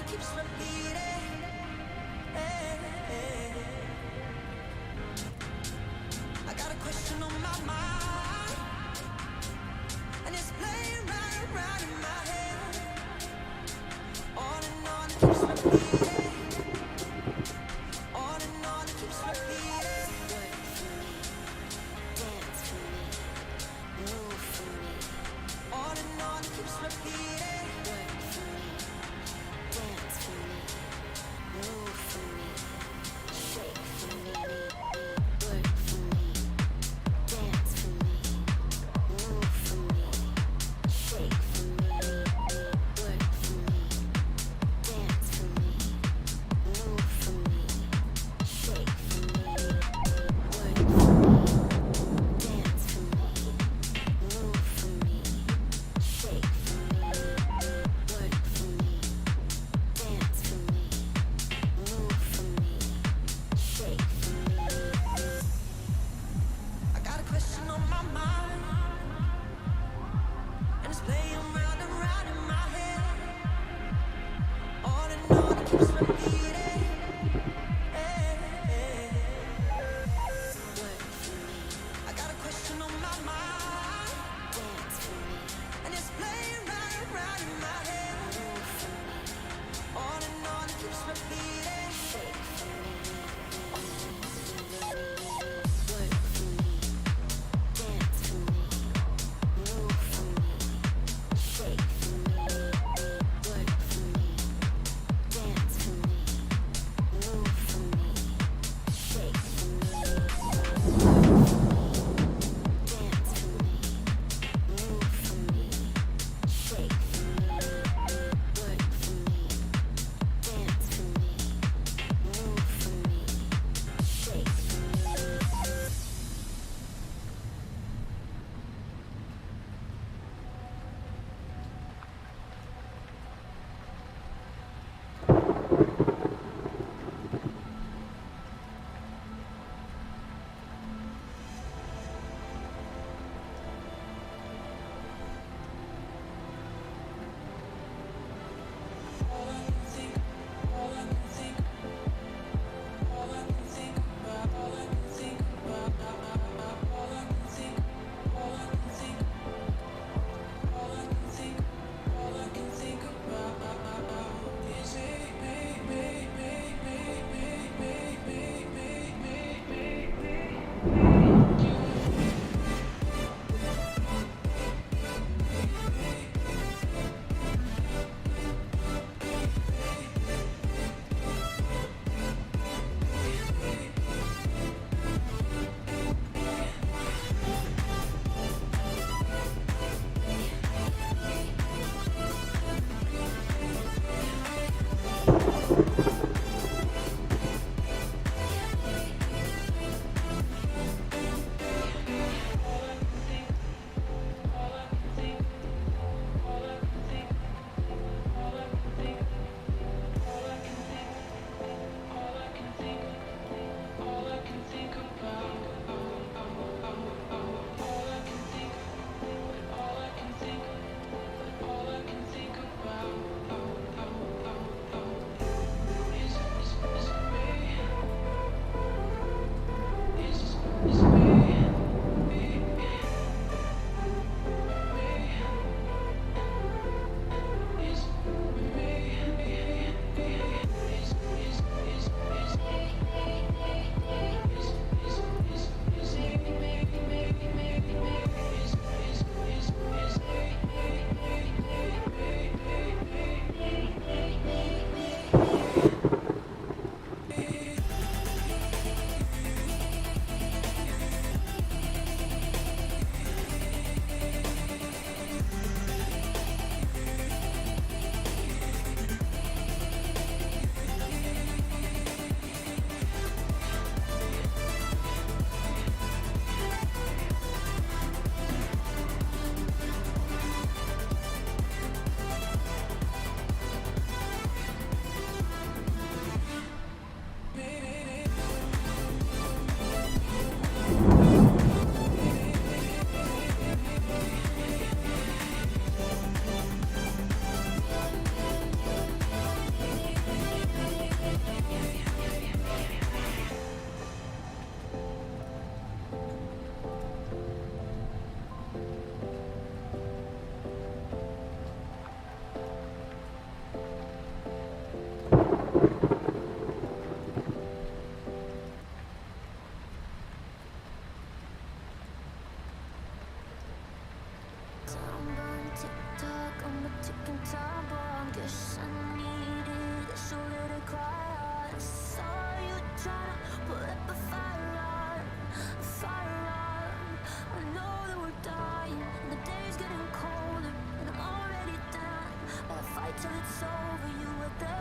keeps repeating. I got a question on my mind, and it's playing round and round in my head. On and on it keeps repeating. On and on it keeps repeating. Work for me, dance for me, move for me. On and on it keeps repeating. Work for me, dance for me, move for me, shake for me. Work for me, dance for me, move for me, shake for me. Work for me, dance for me, move for me, shake for me. Work for me, dance for me, move for me, shake for me. Work for me, dance for me, move for me, shake for me. I got a question on my mind, and it's playing round and round in my head. On and on it keeps repeating. Work for me. I got a question on my mind. Dance for me. And it's playing round and round in my head. Move for me. On and on it keeps repeating. Shake for me. Work for me. Dance for me. Move for me. Shake for me. Work for me. Dance for me.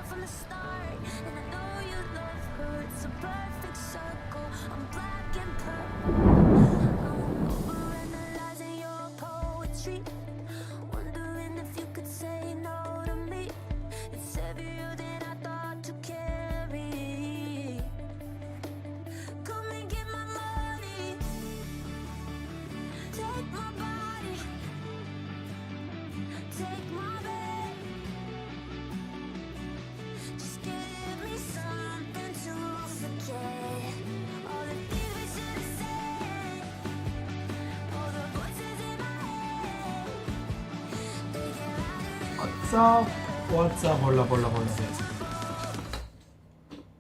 from the start, and I know you love her. It's a perfect circle. I'm black and purple. I'm overanalyzing your poetry, wondering if you could say no to me. It's heavier than I thought to carry. Come and get my money, take my body, take my bed. Just give me something to forget. All the things we should have said, all the voices in my head, they get louder. What's up? Hold up.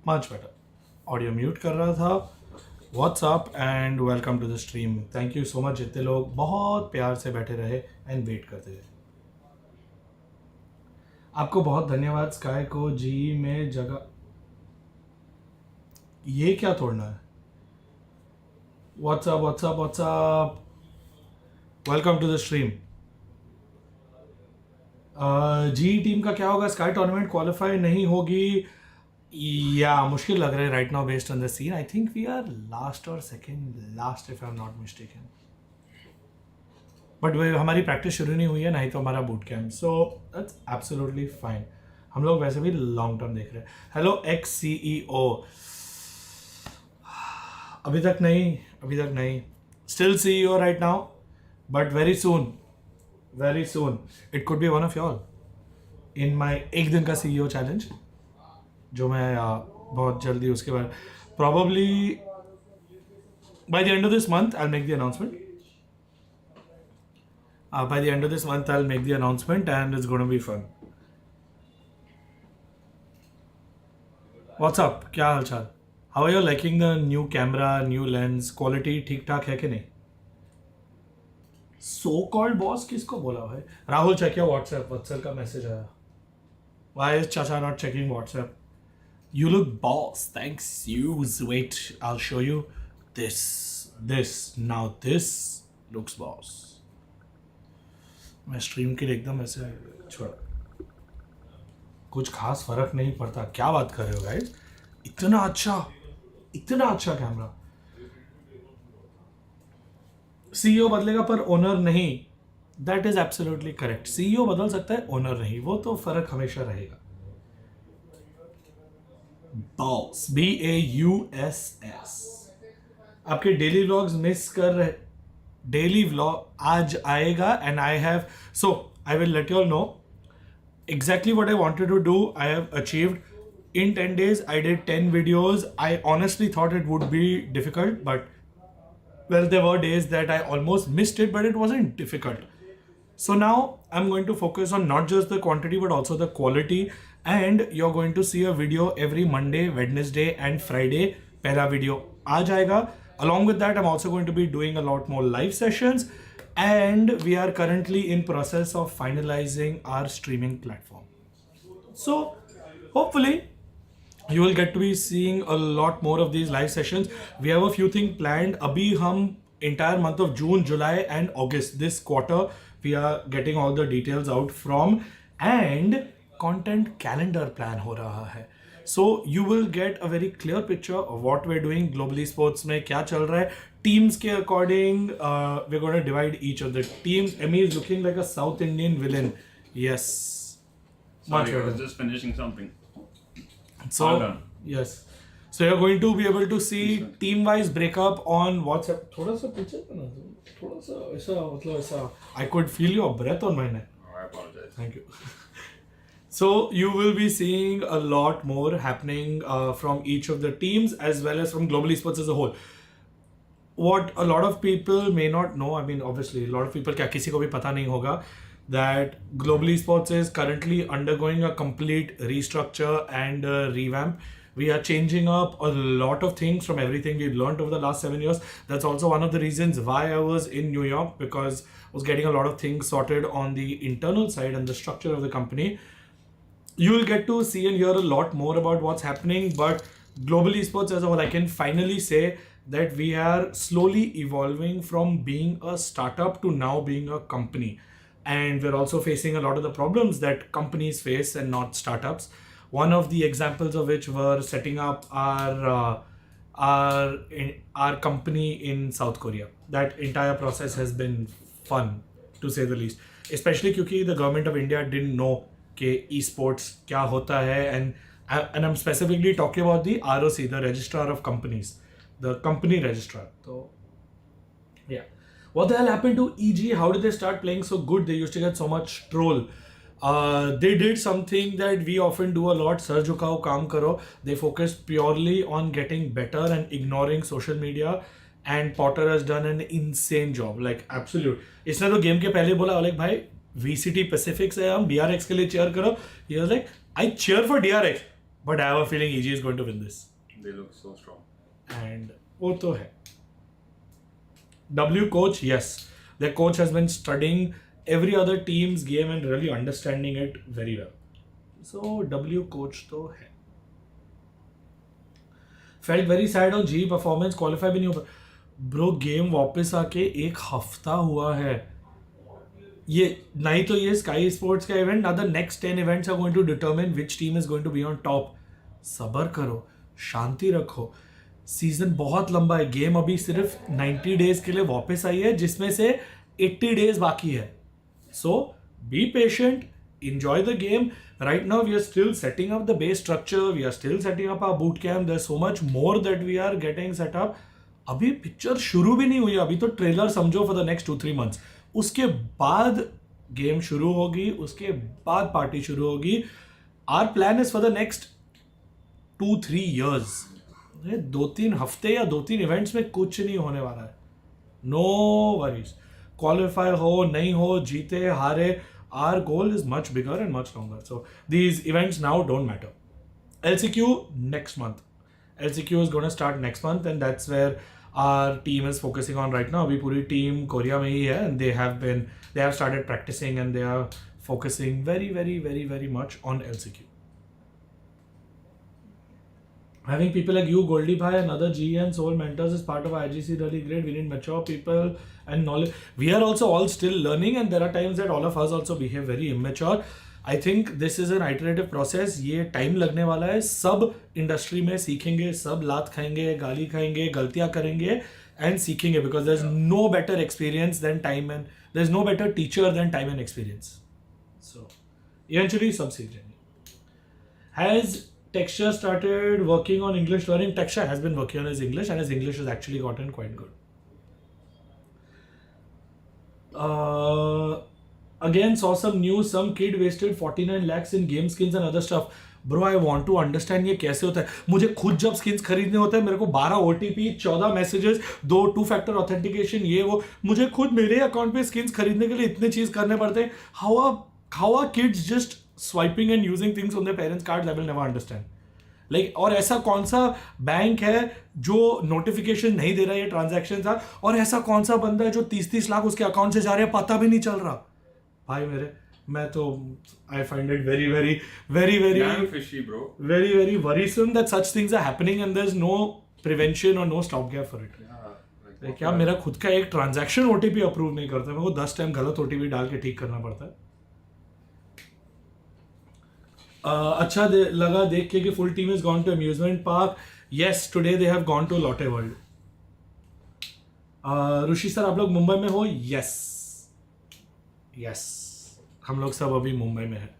Much better. Audio mute कर रहा था. What's up and welcome to the stream. Thank you so much जितने लोग बहुत प्यार से बैठे रहे and wait करते गए. आपको बहुत धन्यवाद. स्काई को जी में जगह. ये क्या तोड़ना है? What's up? Welcome to the stream. G team का क्या होगा? स्काई टूर्नामेंट क्वालिफाई नहीं होगी या मुश्किल लग रहा है right now based on the scene. I think we are last और second last if I am not mistaken. But हमारी प्रैक्टिस शुरू नहीं हुई है, नहीं तो हमारा boot camp. So that's absolutely fine. हम लोग वैसे भी लॉन्ग टर्म देख रहे हैं. Hello ex CEO. अभी तक नहीं. Still CEO right now, but very soon it could be one of your in my एक दिन का CEO चैलेंज, जो मैं बहुत जल्दी उसके बाद probably by the end of this month I'll make the announcement. By the end of this month I'll make the announcement and it's going to be fun. What's up? क्या हाल चाल? How are you liking the new camera, new lens? Quality ठीक ठाक है कि नहीं? So called boss किसको बोला भाई? राहुल चेक किया WhatsApp. वत्सल का मैसेज आया. Why is Chacha not checking WhatsApp? You look boss. Thanks. Wait, I'll show you. This. Now this looks boss. मैं स्ट्रीम के लिए एकदम ऐसे छोड़. कुछ खास फर्क नहीं पड़ता. क्या बात कर रहे हो गाइस? इतना अच्छा कैमरा. CEO बदलेगा पर ओनर नहीं. That is absolutely correct. CEO बदल सकता है, ओनर नहीं. वो तो फर्क हमेशा रहेगा. Boss BAUSS. आपके डेली व्लॉग्स मिस कर रहे. डेली व्लॉग आज आएगा and I have I will let you all know exactly what I wanted to do. I have achieved in 10 days. I did 10 videos. I honestly thought it would be difficult, but well, there were days that I almost missed it, but it wasn't difficult. So now I'm going to focus on not just the quantity but also the quality, and you're going to see a video every Monday, Wednesday and Friday. पहला video आ जाएगा. Along with that, I'm also going to be doing a lot more live sessions, and we are currently in process of finalizing our streaming platform. So hopefully you will get to be seeing a lot more of these live sessions. We have a few things planned. Abhi hum entire month of June, July and August, this quarter, we are getting all the details out from, and content calendar plan ho raha hai. So you will get a very clear picture of what we're doing. Global Esports में क्या चल रहा है. Teams के according we're going to divide each of the teams. Emmy is looking like a South Indian villain. Yes. Sorry, I was just finishing something. So yes. So you're going to be able to see team-wise breakup on WhatsApp. थोड़ा सा पीछे ना, थोड़ा सा ऐसा मतलब ऐसा. I could feel your breath on my neck. Oh, I apologize. Thank you. So you will be seeing a lot more happening from each of the teams as well as from Global Esports as a whole. What a lot of people may not know, I mean obviously a lot of people, क्या किसी को भी पता नहीं होगा, that Global Esports is currently undergoing a complete restructure and revamp. We are changing up a lot of things from everything we've learned over the last 7 years. That's also one of the reasons why I was in New York, because I was getting a lot of things sorted on the internal side and the structure of the company. You will get to see and hear a lot more about what's happening, but Global Esports as a whole, I can finally say that we are slowly evolving from being a startup to now being a company. And we're also facing a lot of the problems that companies face and not startups. One of the examples of which were setting up our company in South Korea. That entire process has been fun, to say the least. Especially because the government of India didn't know कि esports क्या होता है, and I'm specifically talking about the ROC, the Registrar of Companies, the company registrar. So yeah, what the hell happened to EG? How did they start playing so good? They used to get so much troll. They did something that we often do a lot. Sir jhukao kaam karo. They focused purely on getting better and ignoring social media. And Potter has done an insane job. Like absolute. इसने तो game के पहले बोला like भाई VCT Pacific से हम DRX के लिए cheer करो. He was like, I cheer for DRX, but I have a feeling EG is going to win this. They look so strong. And वो तो है. W coach, yes. Their coach has been studying every other team's game and really understanding it very well. So W coach तो है. Felt very sad on GE performance. Qualify भी नहीं हो. Bro, game वापस आके एक हफ्ता हुआ है. ये नहीं तो ये Sky Sports का event, now the next 10 events are going to determine which team is going to be on top. सबर करो, शांति रखो. सीजन बहुत लंबा है. गेम अभी सिर्फ 90 डेज के लिए वापस आई है, जिसमें से 80 डेज बाकी है. So be patient, enjoy the game. Right now we are still setting up the base structure, we are still setting up our boot camp. There's so much more that we are getting set up. अभी picture शुरू भी नहीं हुई है. अभी तो trailer समझो for the next 2-3 months. उसके बाद गेम शुरू होगी, उसके बाद पार्टी शुरू होगी. Our plan is for the next 2-3 years. 2-3 हफ्ते या 2-3 इवेंट्स में कुछ नहीं होने वाला है. No worries. क्वालिफाई हो नहीं हो, जीते हारे, our goal is much bigger and much longer. So these events now don't matter. LCQ next month. LCQ is going to start next month, and that's where our team is focusing on right now. अभी पूरी team Korea में ही है, and they have started practicing and they are focusing very, very, very, very much on LCQ. Having people like you, Goldie Bhai, and other GE and Soul mentors is part of IGC really great. We need mature people and knowledge. We are also all still learning, and there are times that all of us also behave very immature. I think this is an iterative process. ये time लगने वाला है. सब industry में सीखेंगे, सब लात खाएंगे, गाली खाएंगे, गलतियाँ करेंगे and सीखेंगे, because there's no better experience than time, and there's no better teacher than time and experience. So eventually सब सीख जाएंगे. Has Texture started working on English learning? Texture has been working on his English, and his English has actually gotten quite good. Again, saw some news. Some kid wasted 49 lakhs in game skins and other stuff. Bro, I want to understand ये कैसे होता है. मुझे खुद जब skins खरीदने होते हैं, मेरे को 12 OTP, 14 messages, 2 2-factor authentication, ये वो. मुझे खुद मेरे अकाउंट पे skins खरीदने के लिए इतने चीज करने पड़ते हैं. How are kids just swiping and using things on their parents' cards? I will never understand. Like, और ऐसा कौन सा बैंक है जो नोटिफिकेशन नहीं दे रहा है ये ट्रांजैक्शन था, और ऐसा कौन सा बंदा है जो 30-30 लाख उसके अकाउंट से जा रहे हैं, पता भी नहीं चल रहा. भाई मेरे, मैं तो I find it very, very, very, very, Damn fishy, bro. very, very worrisome that such things are happening and there's no prevention or no stopgap for it. Yeah, क्या मेरा खुद का एक ट्रांजैक्शन OTP अप्रूव नहीं करता, मेरे को 10 time गलत OTP डाल के ठीक करना पड़ता है. अच्छा लगा देख के कि full team has gone to amusement park. Yes, today they have gone to Lotte World. Rishi sir, आप लोग मुंबई में हो? Yes, हम लोग सब अभी मुंबई में हैं.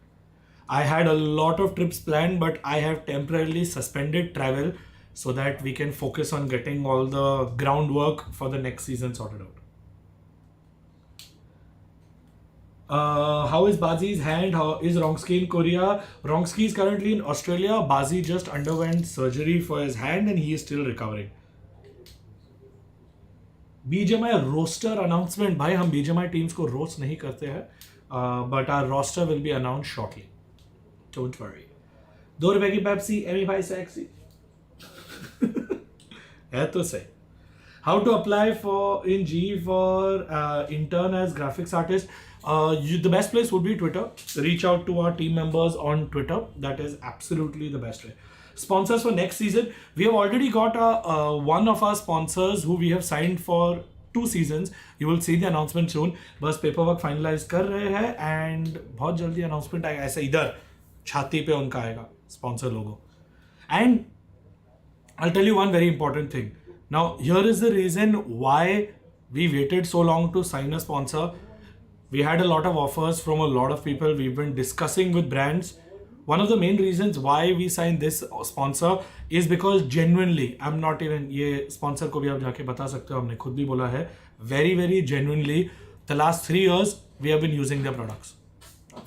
I had a lot of trips planned, but I have temporarily suspended travel so that we can focus on getting all the groundwork for the next season sorted out. How is Bazi's hand? How is Rongski in Korea? Rongski is currently in Australia. Bazi just underwent surgery for his hand and he is still recovering. BGMI roster announcement. भाई हम BGMI teams को roast नहीं करते हैं, but our roster will be announced shortly. Don't worry. 2 रुपए की Pepsi, ME5 sexy. है तो सही. How to apply in GE for intern as graphics artist? The best place would be Twitter. Reach out to our team members on Twitter. That is absolutely the best way. Sponsors for next season. We have already got one of our sponsors who we have signed for 2 seasons. You will see the announcement soon. बस paperwork finalize कर रहे हैं and बहुत जल्दी announcement आएगा. ऐसा इधर छाती पे उनका आएगा sponsor logo. And I'll tell you one very important thing. Now, here is the reason why we waited so long to sign a sponsor. We had a lot of offers from a lot of people. We've been discussing with brands. One of the main reasons why we signed this sponsor is because genuinely, I'm not even, ये sponsor को भी आप जाके बता सकते हो, हमने खुद भी बोला है, very, very genuinely, the last 3 years, we have been using their products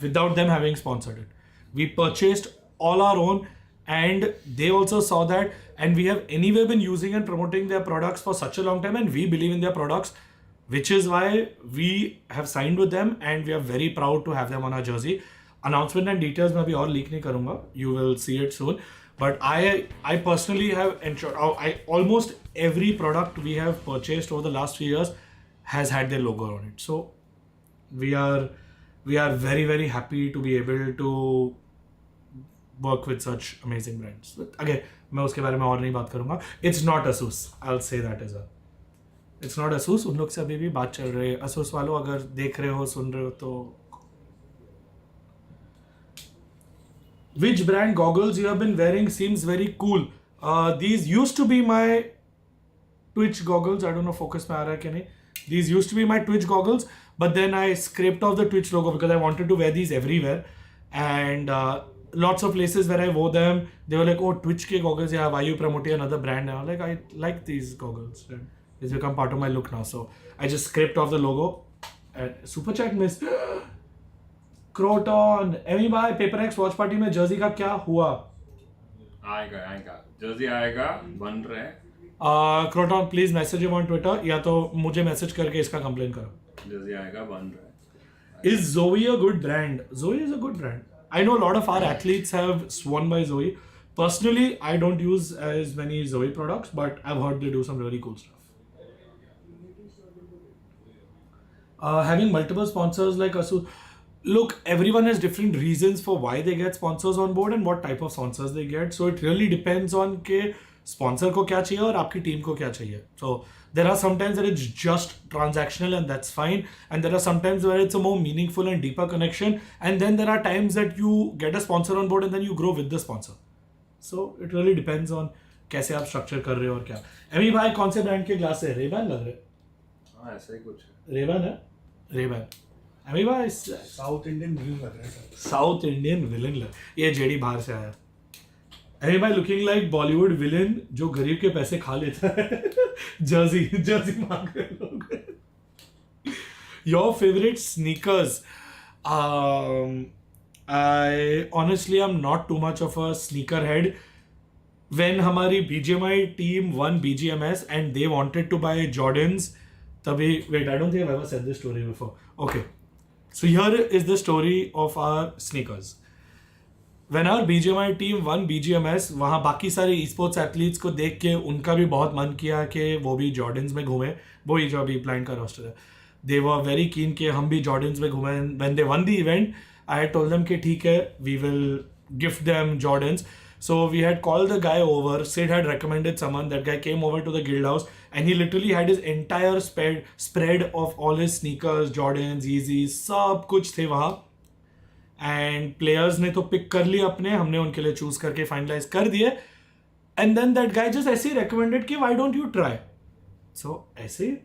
without them having sponsored it. We purchased all our own, and they also saw that, and we have anyway been using and promoting their products for such a long time, and we believe in their products, which is why we have signed with them, and we are very proud to have them on our jersey. Announcement and details मैं अभी और leak नहीं करूँगा. You will see it soon. But I personally have ensured, almost every product we have purchased over the last 3 years has had their logo on it. So we are very, very happy to be able to work with such amazing brands. But again, मैं उसके बारे में और नहीं बात करूँगा. It's not Asus. I'll say that as well. It's not Asus. उन लोग से अभी भी बात चल रही है. Asus वालों अगर देख रहे हो, सुन रहे हो तो. Which brand goggles you have been wearing seems very cool. These used to be my Twitch goggles. I don't know focus में आ रहा है क्या नहीं. These used to be my Twitch goggles, but then I scraped off the Twitch logo because I wanted to wear these everywhere. And lots of places where I wore them, they were like, oh, Twitch ke goggles, yeah, why you promoting another brand? And I'm like, I like these goggles. And it's become part of my look now. So I just scraped off the logo. And Super Chat missed. Croton, Emmy bhai, PaperX watch party में jersey का क्या हुआ? आएगा jersey आएगा, बन रहे हैं. Croton, please message him on Twitter या तो मुझे message करके इसका complain करो. Jersey आएगा, बन रहे हैं. Is Zoe a good brand? Zoe is a good brand. I know a lot of our athletes have sworn by Zoe. Personally, I don't use as many Zoe products, but I've heard they do some really cool stuff. Having multiple sponsors like Asus. Look, everyone has different reasons for why they get sponsors on board and what type of sponsors they get. So it really depends on के sponsor को क्या चाहिए और आपकी team को क्या चाहिए. So there are sometimes that it's just transactional and that's fine. And there are sometimes where it's a more meaningful and deeper connection. And then there are times that you get a sponsor on board and then you grow with the sponsor. So it really depends on कैसे आप structure कर रहे हो और क्या. Amy भाई कौन से brand के glass है? Ray-Ban लग रहे? हाँ ऐसा ही कुछ है. Ray-Ban है? Ray-Ban. एमी भाई साउथ इंडियन विलन लग रहा है सर. साउथ इंडियन विलन लग. ये जेडी बाहर से आया. एमी भाई लुकिंग लाइक बॉलीवुड विलन जो गरीब के पैसे खा लेता है. जर्सी मांग रहे लोग. Your favorite sneakers? I honestly am not too much of a sneaker head. When हमारी BGMI team won BGMS and they wanted to buy Jordans, तभी wait, I don't think I've ever said this story before. Okay, so here is the story of our sneakers. When our BGMI team won BGMS, वहाँ बाकी सारे esports athletes को देख के उनका भी बहुत मन किया कि वो भी Jordans में घूमे. वो ही जो अभी blind का roster है. They were very keen कि हम भी Jordans में घूमे. When they won the event, I had told them कि ठीक है, we will gift them Jordans. So we had called the guy over. Sid had recommended someone. That guy came over to the guild house and he literally had his entire spread of all his sneakers, Jordans, Yeezys, सब कुछ थे वहाँ. And players ने तो pick कर लिए अपने, हमने उनके लिए choose करके finalize कर दिए. And then that guy just ऐसे ही recommended कि why don't you try? So ऐसे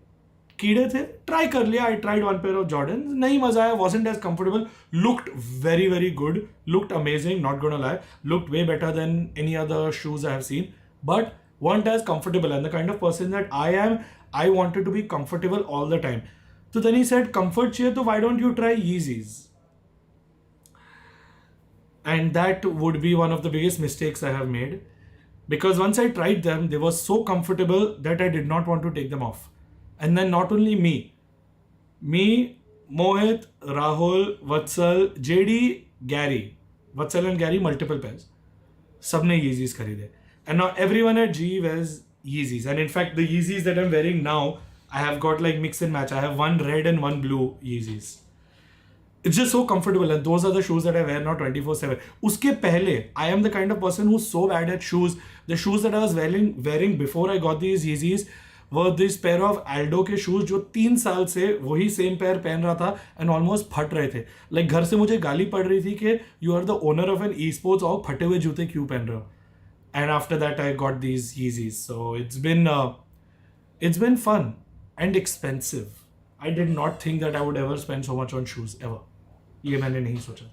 कीड़े थे, try कर लिया. I tried one pair of Jordans, नहीं मजा आया, wasn't as comfortable, looked very very good, looked amazing, not gonna lie, looked way better than any other shoes I have seen, but weren't as comfortable. And the kind of person that I am, I wanted to be comfortable all the time. So then he said, comfort चाहिए तो why don't you try Yeezys? And that would be one of the biggest mistakes I have made, because once I tried them, they were so comfortable that I did not want to take them off. And then not only me, Mohit, Rahul, Vatsal, JD, Gary, Vatsal and Gary, multiple pairs. सबने Yeezys खरीदे. And now everyone at GE wears Yeezys. And in fact, the Yeezys that I'm wearing now, I have got like mix and match. I have one red and one blue Yeezys. It's just so comfortable, and those are the shoes that I wear now 24/7. उसके पहले, I am the kind of person who's so bad at shoes. The shoes that I was wearing before I got these Yeezys were this pair of Aldo के shoes जो 3 साल से वही same pair पहन रहा था एंड ऑलमोस्ट फट रहे थे. लाइक घर से मुझे गाली पड़ रही थी कि you are the owner of an esports और फटे हुए जूते क्यों पहन रहे हो. And after that I got these Yeezys. So it's been fun and expensive. I did not think that I would ever spend so much on shoes ever. ये मैंने नहीं सोचा था.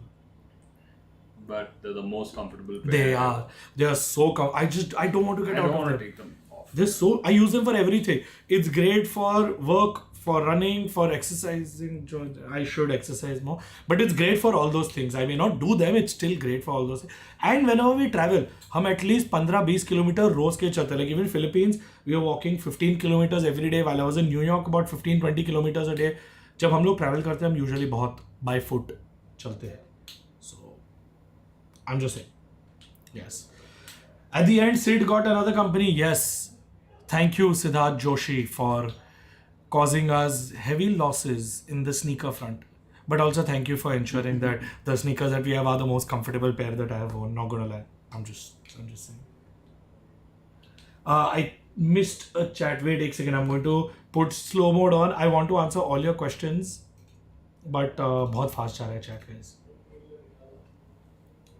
But they're the most comfortable pair. They are so I don't want to get I out don't of want to them. take them off. I use them for everything. It's great for work, for running, for exercising. I should exercise more, but it's great for all those things. I may not do them. It's still great for all those things. And whenever we travel, हम at least 15-20 kilometer रोज के चलते. Like even Philippines, we are walking 15 kilometers every day. While I was in New York, about 15-20 kilometers a day. जब हम लोग travel करते हैं, हम usually बहुत by foot चलते हैं. So I'm just saying. Yes. At the end, Sid got another company. Yes. Thank you, Siddharth Joshi, for causing us heavy losses in the sneaker front. But also thank you for ensuring that the sneakers that we have are the most comfortable pair that I have worn. Not gonna lie. I'm just saying. I missed a chat. Wait a second. I'm going to put slow mode on. I want to answer all your questions. But बहुत fast जा रहा है chat, guys.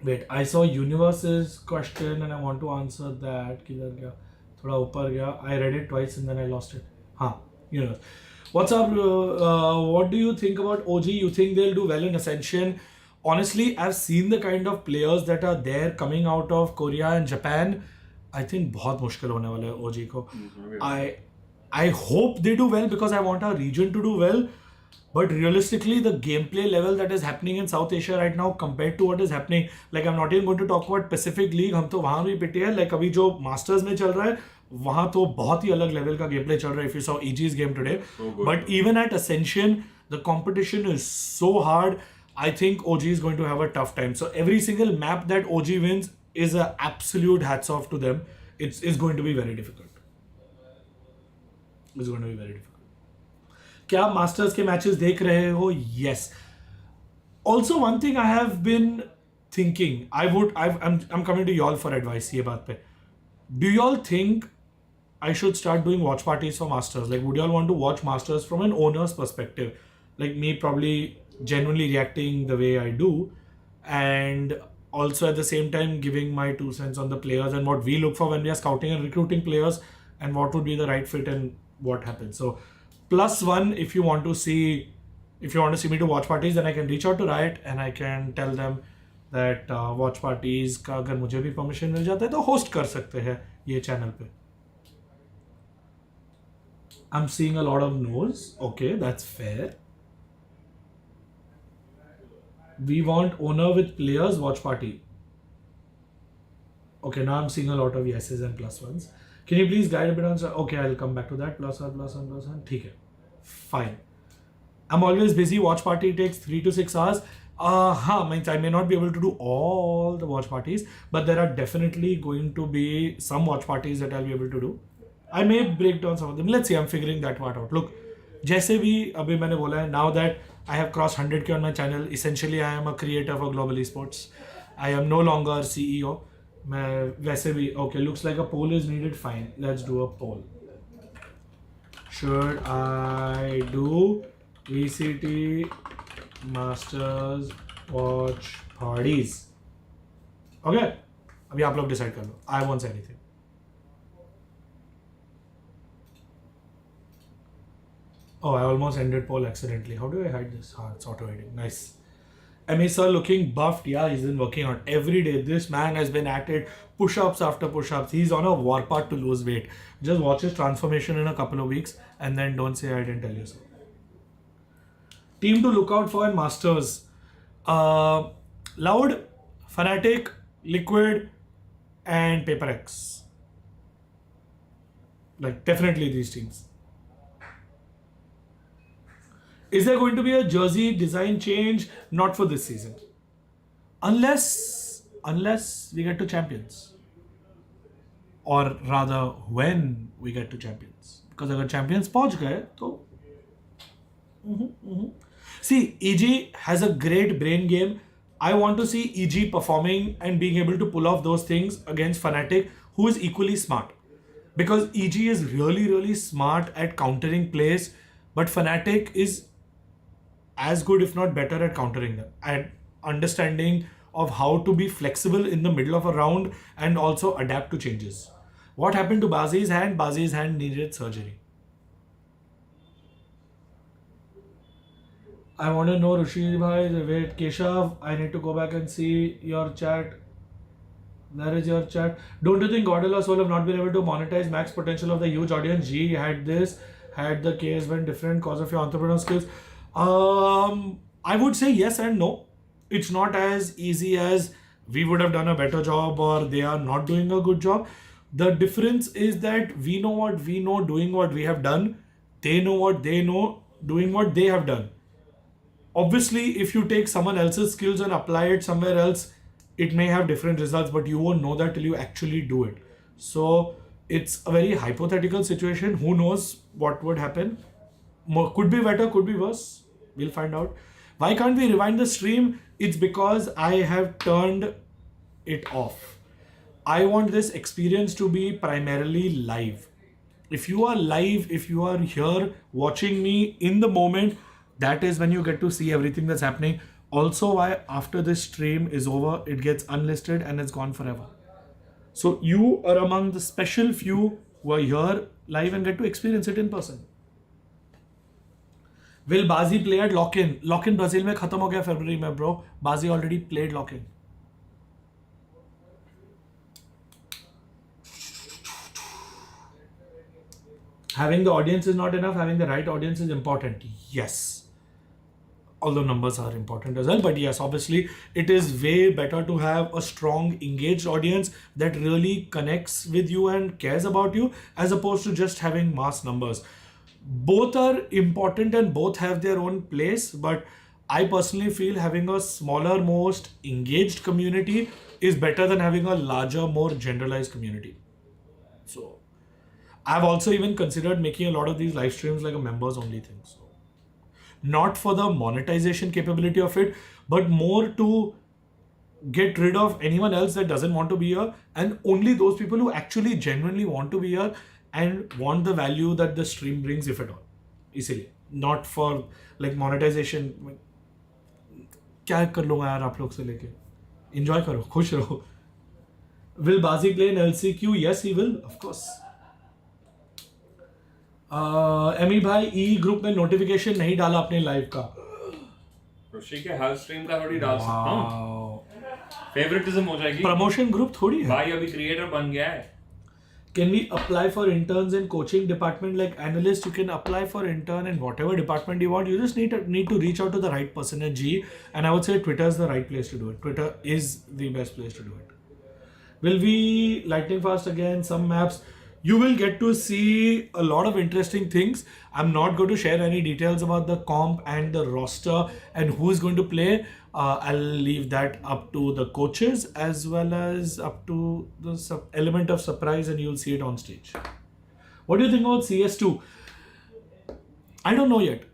Wait, I saw Universe's question and I want to answer that. किधर गया? थोड़ा ऊपर गया. I read it twice and then I lost it. हाँ, Universe. What's up? What do you think about OG? You think they'll do well in Ascension? Honestly, I've seen the kind of players that are there coming out of Korea and Japan. I think बहुत मुश्किल होने वाला है OG को. I hope they do well because I want our region to do well. But realistically, the gameplay level that is happening in South Asia right now compared to what is happening, like I'm not even going to talk about Pacific League, हम तो वहाँ भी पिटे हैं. Like अभी जो Masters में चल रहा है, वहाँ तो बहुत ही अलग लेवल का gameplay चल रहा है. If you saw EG's game today, but even at Ascension, the competition is so hard. I think OG is going to have a tough time. So every single map that OG wins is an absolute hats off to them. It's going to be very difficult. It's going to be very difficult. क्या आप masters के matches देख रहे हो? Yes. Also, one thing I have been thinking, I'm coming to y'all for advice ये बात पे. Do y'all think I should start doing watch parties for masters? Like, would y'all want to watch masters from an owner's perspective? Like me probably genuinely reacting the way I do, and also at the same time giving my 2 cents on the players and what we look for when we are scouting and recruiting players and what would be the right fit and what happens. So +1 if you want to see me to watch parties, then I can reach out to Riot and I can tell them that watch parties का अगर मुझे भी permission मिल जाता है तो host कर सकते हैं ये channel पे. I'm seeing a lot of no's. Okay, that's fair. We want owner with players watch party. Okay, now I'm seeing a lot of yeses and +1s. Can you please guide a bit on? Okay, I'll come back to that. +1. ठीक है. Fine. I'm always busy. Watch party takes 3 to 6 hours. Means I may not be able to do all the watch parties, but there are definitely going to be some watch parties that I'll be able to do. I may break down some of them. Let's see. I'm figuring that part out. Look, जैसे भी अभी मैंने बोला है, now that I have crossed 100K on my channel, essentially I am a creator for Global Esports. I am no longer CEO. मैं वैसे भी okay. Looks like a poll is needed. Fine. Let's do a poll. Should I do VCT Masters watch parties? Okay. अभी आप लोग decide कर लो. I won't say anything. Oh, I almost ended poll accidentally. How do I hide this? It's auto hiding. Nice. MA sir looking buffed. Yeah, he's been working out every day. This man has been at it, push-ups after push-ups. He's on a warpath to lose weight. Just watch his transformation in a couple of weeks and then don't say I didn't tell you so. Team to look out for in Masters. Loud, Fnatic, Liquid, and PaperX. Like, definitely these teams. Is there going to be a jersey design change? Not for this season. Unless we get to champions. Or rather, when we get to champions. Because if champions पहुंच गए तो See, EG has a great brain game. I want to see EG performing and being able to pull off those things against Fnatic, who is equally smart. because EG is really smart at countering plays, but Fnatic is as good, if not better, at countering them and understanding of how to be flexible in the middle of a round and also adapt to changes. What happened to Bazi's hand? Bazi's hand needed surgery. I want to know, Rushid bhai, wait, Keshav, I need to go back and see your chat. There is your chat. Don't you think Godella Soul have not been able to monetize max potential of the huge audience? G had this, had the case been different because of your entrepreneurial skills? I would say yes and no. It's not as easy as we would have done a better job or they are not doing a good job. The difference is that we know what we know, doing what we have done. They know what they know, doing what they have done. Obviously, if you take someone else's skills and apply it somewhere else, it may have different results, but you won't know that till you actually do it. So it's a very hypothetical situation. Who knows what would happen? Could be better, could be worse. We'll find out. Why can't we rewind the stream? It's because I have turned it off. I want this experience to be primarily live. If you are live, if you are here watching me in the moment, that is when you get to see everything that's happening. Also, why after this stream is over, it gets unlisted and it's gone forever. So you are among the special few who are here live and get to experience it in person. Will Bazi play at lock-in? Lock-in Brazil में खत्म हो गया February में, bro. Bazi already played lock-in. Having the audience is not enough. Having the right audience is important. Yes. Although numbers are important as well, but yes, obviously it is way better to have a strong, engaged audience that really connects with you and cares about you, as opposed to just having mass numbers. Both are important and both have their own place, but I personally feel having a smaller, most engaged community is better than having a larger, more generalized community. So I've also even considered making a lot of these live streams like a members only thing. So not for the monetization capability of it, but more to get rid of anyone else that doesn't want to be here, and only those people who actually genuinely want to be here and want the value that the stream brings, if at all. Easily. Not for like monetization. क्या कर लूँगा यार आप लोग से लेके? Enjoy करो, खुश रहो. Will Bazi play in LCQ? Yes, he will, of course. एमी भाई ई ग्रुप में नोटिफिकेशन नहीं डाला अपने लाइव का. ऋषि के हर स्ट्रीम का थोड़ी डाल सकता हूँ. फेवरेटिज्म हो जाएगी. प्रमोशन ग्रुप थोड़ी है भाई, अभी क्रिएटर बन गया है. Can we apply for interns in coaching department like analyst? You can apply for intern in whatever department you want. You just need to reach out to the right person at G, and I would say Twitter is the right place to do it. Twitter is the best place to do it. Will we lightning fast again? Some maps. You will get to see a lot of interesting things. I'm not going to share any details about the comp and the roster and who is going to play. I'll leave that up to the coaches as well as up to the element of surprise, and you'll see it on stage. What do you think about CS2? I don't know yet.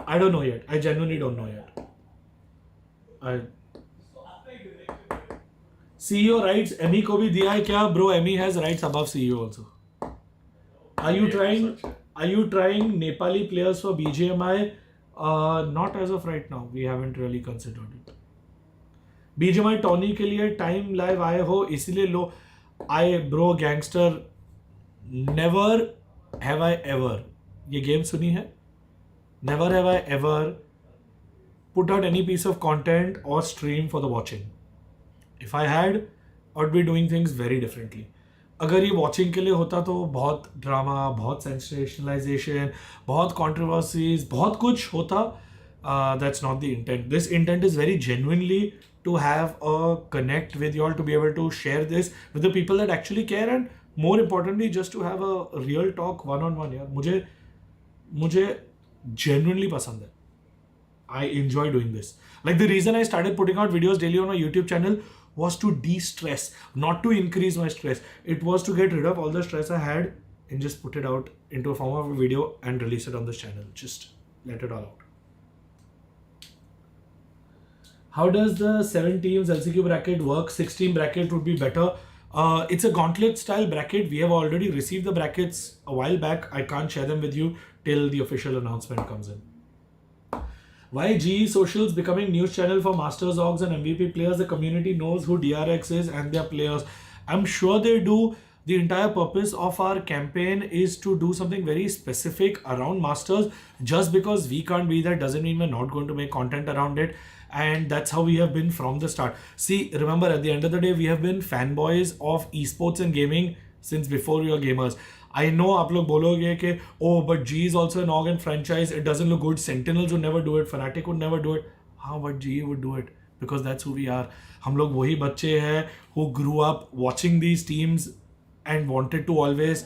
I genuinely don't know yet. CEO rights, Emmy को भी दिया है क्या? Bro, Emmy has rights above CEO also. Are you trying Nepali players for BGMI? Not as of right now. We haven't really considered it. BGMI टॉनी के लिए time live आए हो इसलिए लो आए bro gangster. Never have I ever, ये game सुनी है? Never have I ever put out any piece of content or stream for the watching. If I had, I would be doing things very differently. अगर ये watching के लिए होता तो बहुत ड्रामा, बहुत sensationalization, बहुत controversies, बहुत कुछ होता. That's not the intent. This intent is very genuinely to have a connect with you all, to be able to share this with the people that actually care, and more importantly, just to have a real talk one-on-one. यार मुझे genuinely पसंद है. I enjoy doing this. Like the reason I started putting out videos daily on my YouTube channel was to de-stress, not to increase my stress. It was to get rid of all the stress I had and just put it out into a form of a video and release it on this channel. Just let it all out. How does the 7 teams LCQ bracket work? 6 team bracket would be better. It's a gauntlet style bracket. We have already received the brackets a while back. I can't share them with you till the official announcement comes in. Why GE Socials becoming news channel for Masters, Orgs and MVP players? The community knows who DRX is and their players. I'm sure they do. The entire purpose of our campaign is to do something very specific around Masters. Just because we can't be there doesn't mean we're not going to make content around it. And that's how we have been from the start. See, remember, at the end of the day, we have been fanboys of esports and gaming since before we were gamers. I know आप लोग बोलोगे कि oh but GE is also an organ franchise, it doesn't look good, Sentinels would never do it, Fnatic would never do it. हाँ, but GE would do it because that's who we are. हम लोग वही बच्चे हैं who grew up watching these teams and wanted to always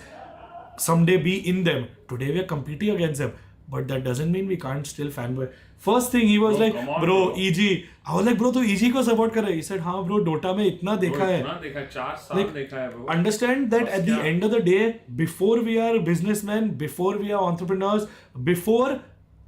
someday be in them. Today we are competing against them, but that doesn't mean we can't still fanboy. First thing he was Bro, like, come on, bro, bro. EG. I was like, bro, तो EG को support कर रहा है. He said, हाँ, bro, Dota में इतना देखा है. इतना देखा, 4 साल Like, देखा है bro. Understand that बस at the क्या? end of the day, before we are businessmen, before we are entrepreneurs, before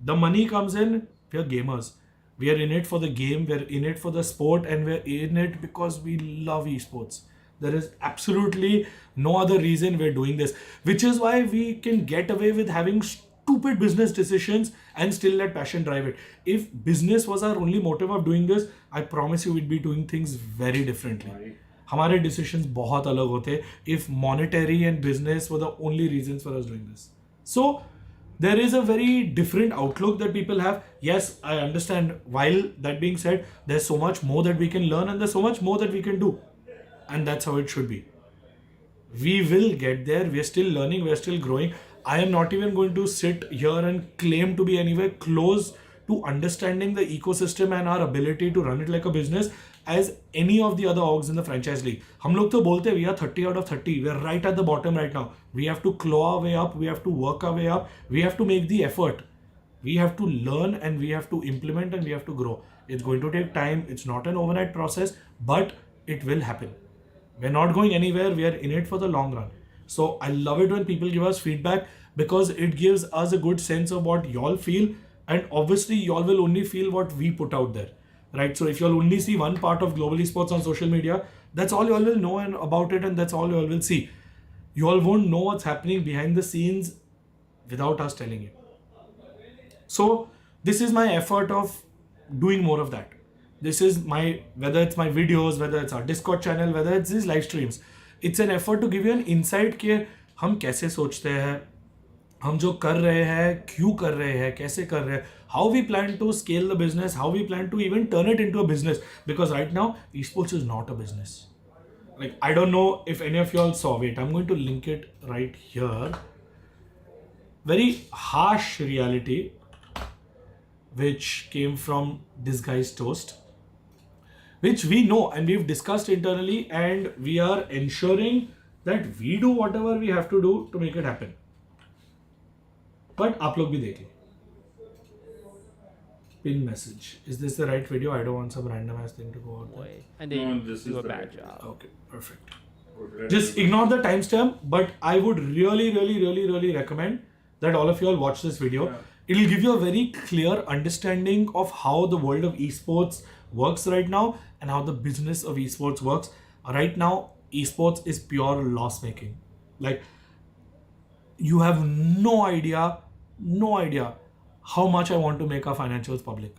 the money comes in, we are gamers. We are in it for the game, we're in it for the sport, and we're in it because we love esports. There is absolutely no other reason we're doing this, which is why we can get away with having stupid business decisions and still let passion drive it. If business was our only motive of doing this, I promise you we'd be doing things very differently. Right. हमारे decisions बहुत अलग होते if monetary and business were the only reasons for us doing this. So there is a very different outlook that people have. Yes, I understand. While that being said, there's so much more that we can learn and there's so much more that we can do. And that's how it should be. We will get there. We're still learning. We're still growing. I am not even going to sit here and claim to be anywhere close to understanding the ecosystem and our ability to run it like a business as any of the other orgs in the franchise league. हम लोग तो बोलते हैं we are 30 out of 30. We are right at the bottom right now. We have to claw our way up. We have to work our way up. We have to make the effort. We have to learn and we have to implement and we have to grow. It's going to take time. It's not an overnight process, but it will happen. We're not going anywhere. We are in it for the long run. So I love it when people give us feedback because it gives us a good sense of what y'all feel. And obviously y'all will only feel what we put out there, right? So if y'all only see one part of global esports on social media, that's all y'all will know and about it and that's all y'all will see. Y'all won't know what's happening behind the scenes without us telling you. So this is my effort of doing more of that. This is my, whether it's my videos, whether it's our Discord channel, whether it's these live streams, it's an effort to give you an insight कि हम कैसे सोचते हैं, हम जो कर रहे हैं, क्यों कर रहे हैं, कैसे कर रहे हैं, how we plan to scale the business, how we plan to even turn it into a business. Because right now, esports is not a business. Like, I don't know if any of y'all saw it. I'm going to link it right here. Very harsh reality, which came from this guy's toast, which we know and we've discussed internally, and we are ensuring that we do whatever we have to do to make it happen. But आप लोग भी देखिए. Pin message. Is this the right video? I don't want some random ass thing to go out there. And then No, you this do is a the bad right job. Okay, perfect. Good. Just ignore the timestamp, but I would really recommend that all of you all watch this video. Yeah. It'll give you a very clear understanding of how the world of esports works right now and how the business of esports works. Right now, esports is pure loss making. Like, you have no idea how much I want to make our financials public.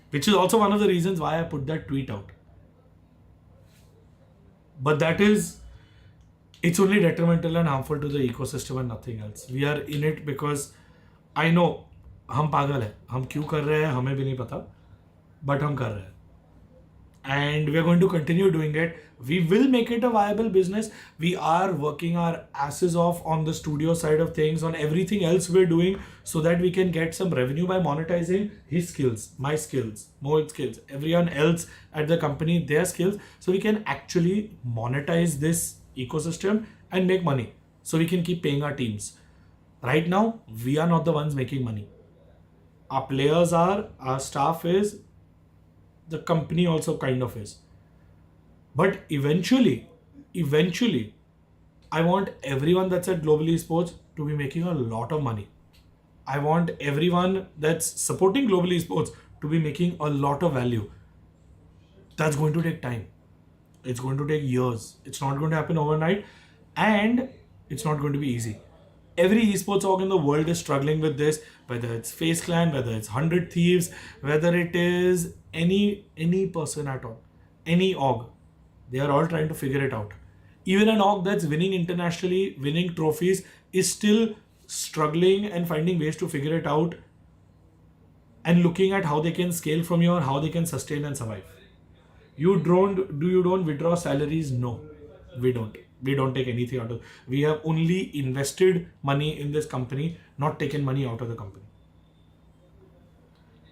Which is also one of the reasons why I put that tweet out. But that is, it's only detrimental and harmful to the ecosystem and nothing else. We are in it because I know हम पागल हैं, हम क्यों कर रहे हैं हमें भी नहीं पता, but हम कर रहे हैं. And we are going to continue doing it. We will make it a viable business. We are working our asses off on the studio side of things, on everything else we're doing, so that we can get some revenue by monetizing his skills, my skills, Mohit's skills, everyone else at the company, their skills, so we can actually monetize this ecosystem and make money, so we can keep paying our teams. Right now, we are not the ones making money. Our players are, our staff is, the company also kind of is. But eventually, I want everyone that's at Global Esports to be making a lot of money. I want everyone that's supporting Global Esports to be making a lot of value. That's going to take time. It's going to take years. It's not going to happen overnight, and it's not going to be easy. Every esports org in the world is struggling with this, whether it's Face Clan, whether it's 100 Thieves, whether it is any person at all, any org. They are all trying to figure it out. Even an org that's winning internationally, winning trophies, is still struggling and finding ways to figure it out and looking at how they can scale from here, how they can sustain and survive. You don't withdraw salaries? No, we don't. We don't take anything out of. We have only invested money in this company, not taken money out of the company.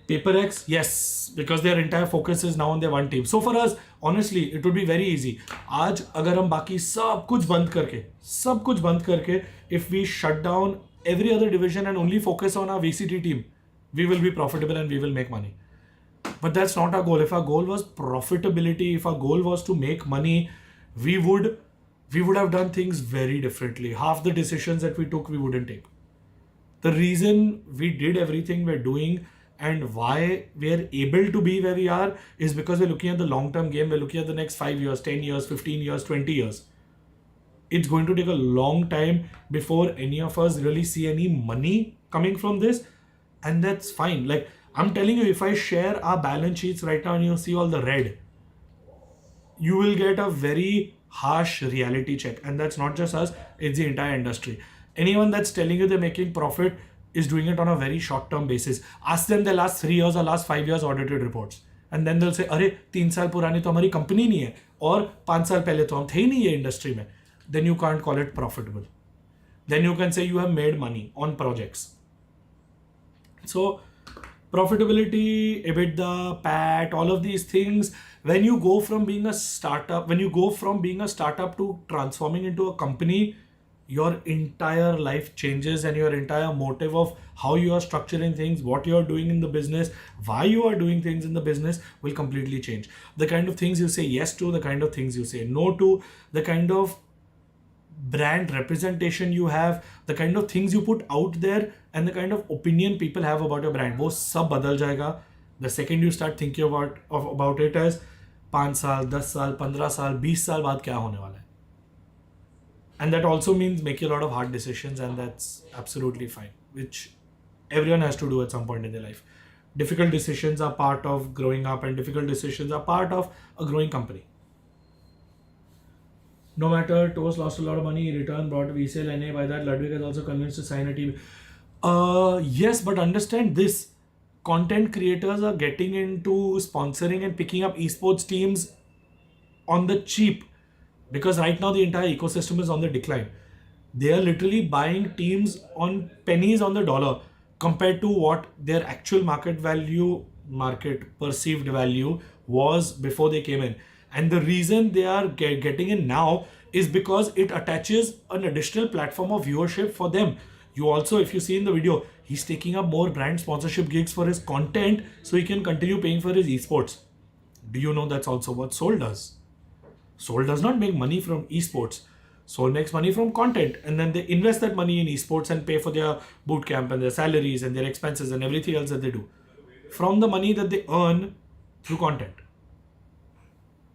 PaperX, yes, because their entire focus is now on their one team. So for us, honestly, it would be very easy. आज अगर हम बाकी सब कुछ बंद करके, if we shut down every other division and only focus on our VCT team, we will be profitable and we will make money. But that's not our goal. If our goal was profitability, if our goal was to make money, we would have done things very differently. Half the decisions that we took, we wouldn't take. The reason we did everything we're doing and why we're able to be where we are is because we're looking at the long-term game. We're looking at the next 5 years, 10 years, 15 years, 20 years. It's going to take a long time before any of us really see any money coming from this. And that's fine. Like, I'm telling you, if I share our balance sheets right now and you see all the red, you will get a very harsh reality check. And that's not just us, it's the entire industry. Anyone that's telling you they're making profit is doing it on a very short-term basis. Ask them their last 3 years or last 5 years audited reports. And then they'll say, अरे 3 साल पुरानी तो हमारी company नहीं है और 5 साल पहले तो हम थे ही नहीं ये इंडस्ट्री में. Then you can't call it profitable. Then you can say you have made money on projects. So profitability, EBITDA, PAT, all of these things, when you go from being a startup to transforming into a company, your entire life changes and your entire motive of how you are structuring things, what you are doing in the business, why you are doing things in the business will completely change. The kind of things you say yes to, the kind of things you say no to, the kind of brand representation you have, the kind of things you put out there, and the kind of opinion people have about your brand, वो सब बदल जाएगा the second you start thinking about it as 5 साल, 10 साल, 15 साल, 20 साल बाद क्या होने वाला है. And that also means making a lot of hard decisions, and that's absolutely fine, which everyone has to do at some point in their life. Difficult decisions are part of growing up, and difficult decisions are part of a growing company. No matter, Toast lost a lot of money, he returned, brought VCL, NA. By that, Ludwig is also convinced to sign a team. Yes, but understand this. Content creators are getting into sponsoring and picking up esports teams on the cheap. Because right now the entire ecosystem is on the decline. They are literally buying teams on pennies on the dollar compared to what their actual perceived value was before they came in. And the reason they are getting in now is because it attaches an additional platform of viewership for them. You also, if you see in the video, he's taking up more brand sponsorship gigs for his content so he can continue paying for his esports. Do you know that's also what Soul does? Soul does not make money from esports. Soul makes money from content, and then they invest that money in esports and pay for their bootcamp and their salaries and their expenses and everything else that they do from the money that they earn through content.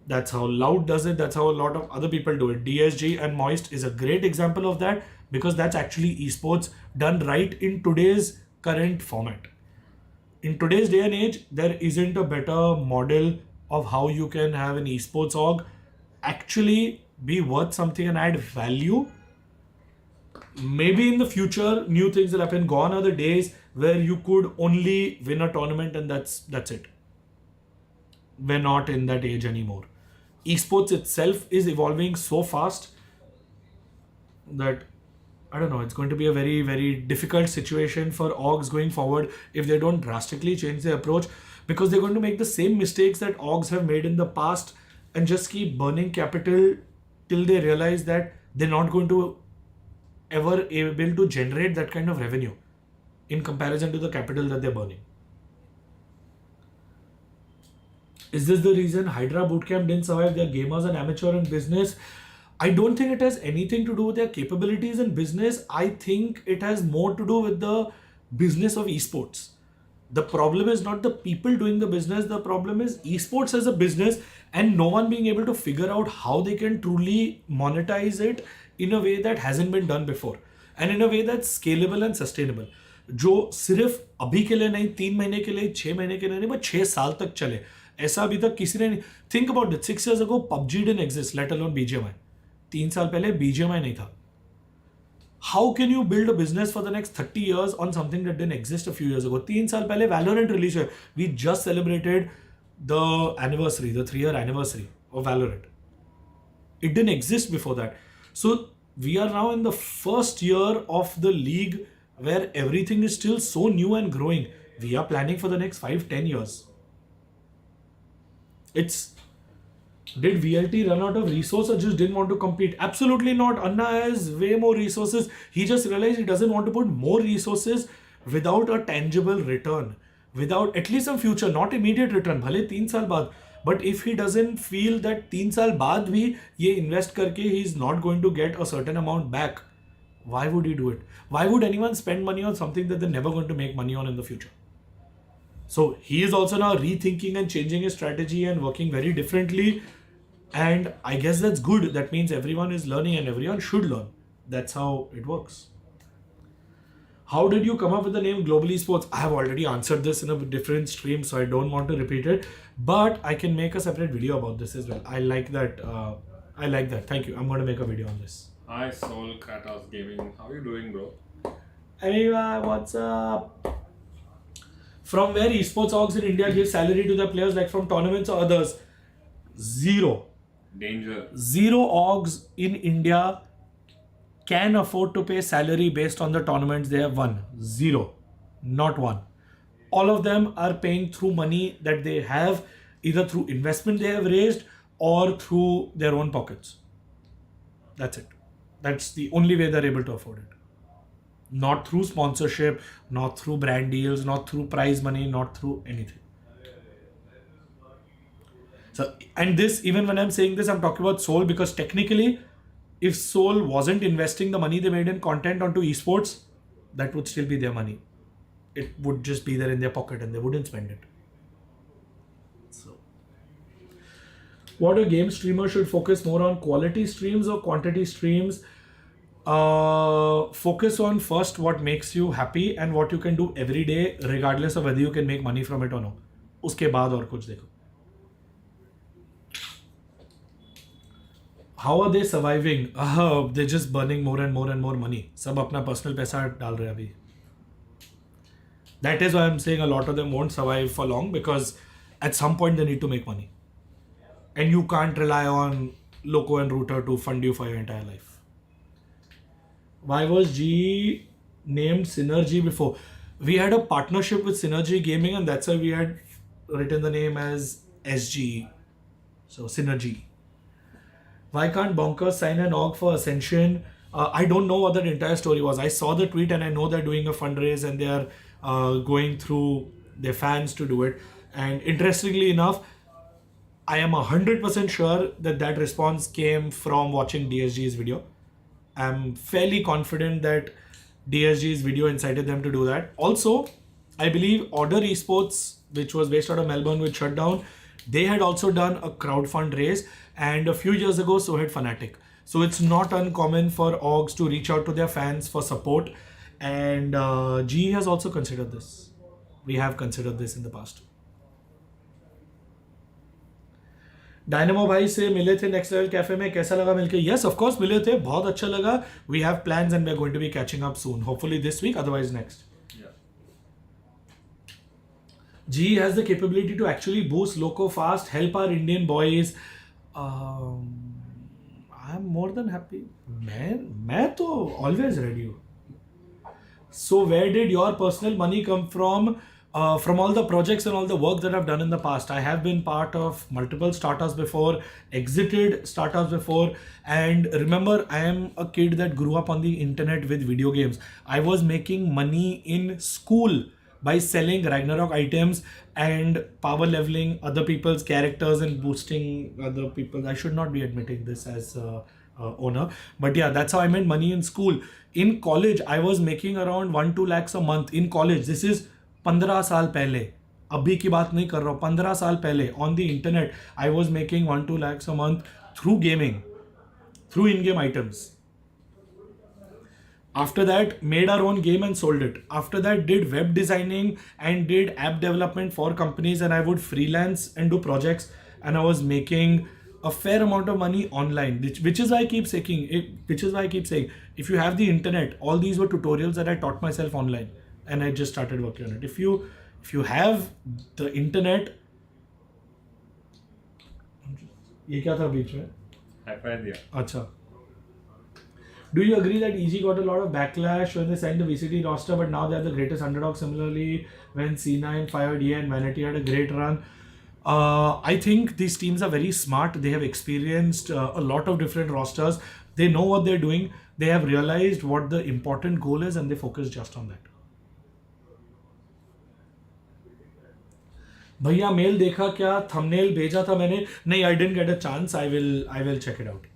That's how Loud does it. That's how a lot of other people do it. DSG and Moist is a great example of that because that's actually esports done right in today's current format. In today's day and age, there isn't a better model of how you can have an esports org actually be worth something and add value. Maybe in the future, new things will happen. Gone are the days where you could only win a tournament and that's it. We're not in that age anymore. Esports itself is evolving so fast that, I don't know, it's going to be a very, very difficult situation for orgs going forward if they don't drastically change their approach, because they're going to make the same mistakes that orgs have made in the past and just keep burning capital till they realize that they're not going to ever able to generate that kind of revenue in comparison to the capital that they're burning. Is this the reason Hydra Bootcamp didn't survive? They're gamers and amateur in business. I don't think it has anything to do with their capabilities in business. I think it has more to do with the business of esports. The problem is not the people doing the business, the problem is esports as a business and no one being able to figure out how they can truly monetize it in a way that hasn't been done before and in a way that's scalable and sustainable. जो सिर्फ अभी के लिए नहीं, 3 महीने के लिए, 6 महीने के लिए नहीं, बट 6 साल तक चले, ऐसा अभी तक किसी ने नहीं. Think about it, 6 years ago PUBG didn't exist, let alone BGMI. 3 साल पहले BGMI नहीं था. How can you build a business for the next 30 years on something that didn't exist a few years ago? 3 साल पहले Valorant release हुआ. We just celebrated the anniversary, the 3-year anniversary of Valorant. It didn't exist before that. So we are now in the first year of the league where everything is still so new and growing. We are planning for the next 5-10 years. Did VLT run out of resources or just didn't want to compete? Absolutely not. Anna has way more resources. He just realized he doesn't want to put more resources without a tangible return. Without at least some future, not immediate return. भले 3 साल बाद. But if he doesn't feel that 3 साल बाद भी ये invest करके he is not going to get a certain amount back, why would he do it? Why would anyone spend money on something that they're never going to make money on in the future? So he is also now rethinking and changing his strategy and working very differently. And I guess that's good. That means everyone is learning and everyone should learn. That's how it works. How did you come up with the name Global Esports? I have already answered this in a different stream, so I don't want to repeat it. But I can make a separate video about this as well. I like that. Thank you. I'm going to make a video on this. Hi, Soul Kratos Gaming. How are you doing, bro? Anyway, what's up? From where esports orgs in India give salary to their players, like from tournaments or others? Zero. Danger. Zero orgs in India can afford to pay salary based on the tournaments they have won. Zero. Not one. All of them are paying through money that they have, either through investment they have raised or through their own pockets. That's it. That's the only way they're able to afford it. Not through sponsorship, not through brand deals, not through prize money, not through anything. So, and this, even when I'm saying this, I'm talking about Soul, because technically, if Soul wasn't investing the money they made in content onto esports, that would still be their money. It would just be there in their pocket and they wouldn't spend it. So, what a game streamer should focus more on, quality streams or quantity streams? Focus on first what makes you happy and what you can do every day, regardless of whether you can make money from it or no. उसके बाद और कुछ देखो. How are they surviving? They're just burning more and more and more money. सब अपना personal पैसा डाल रहे हैं अभी. That is why I'm saying a lot of them won't survive for long, because at some point they need to make money. And you can't rely on Loco and Router to fund you for your entire life. Why was G named Synergy before? We had a partnership with Synergy Gaming and that's why we had written the name as SG. So Synergy. Why can't Bonkers sign an org for Ascension? I don't know what that entire story was. I saw the tweet and I know they're doing a fundraise and they are going through their fans to do it. And interestingly enough, I am 100% sure that that response came from watching DSG's video. I'm fairly confident that DSG's video incited them to do that. Also, I believe Order Esports, which was based out of Melbourne with Shutdown, they had also done a crowdfund raise, and a few years ago so had Fnatic. So it's not uncommon for orgs to reach out to their fans for support, and GE has also considered this. We have considered this in the past. Dynamo भाई से मिले थे next level cafe में, कैसा लगा मिलके? Yes of course मिले थे, बहुत अच्छा लगा. We have plans and we are going to be catching up soon, hopefully this week, otherwise next. G has the capability to actually boost Loco fast, help our Indian boys. I'm more than happy. मैं तो always ready हूँ. So where did your personal money come from? From all the projects and all the work that I've done in the past. I have been part of multiple startups before, exited startups before, and remember, I am a kid that grew up on the internet with video games. I was making money in school by selling Ragnarok items and power leveling other people's characters and boosting other people. I should not be admitting this as owner, but yeah, that's how I made money in school. In college, I was making around 1-2 lakhs a month in college. This is 15 साल पहले, अभी की बात नहीं कर रहा हूँ, 15 साल पहले on the internet I was making 1-2 lakhs a month through gaming, through in-game items. After that, made our own game and sold it. After that, did web designing and did app development for companies, and I would freelance and do projects, and I was making a fair amount of money online, which is why I keep saying, if you have the internet, all these were tutorials that I taught myself online, and I just started working on it. If you have the internet, ये क्या था बीच में? High-five दिया. अच्छा. Do you agree that EG got a lot of backlash when they signed the VCT roster, but now they're the greatest underdog? Similarly, when Sinha and fired and Vanity had a great run. I think these teams are very smart. They have experienced a lot of different rosters. They know what they're doing. They have realized what the important goal is, and they focus just on that. भैया mail देखा क्या? Thumbnail भेजा था मैंने. नहीं, I didn't get a chance. I will check it out.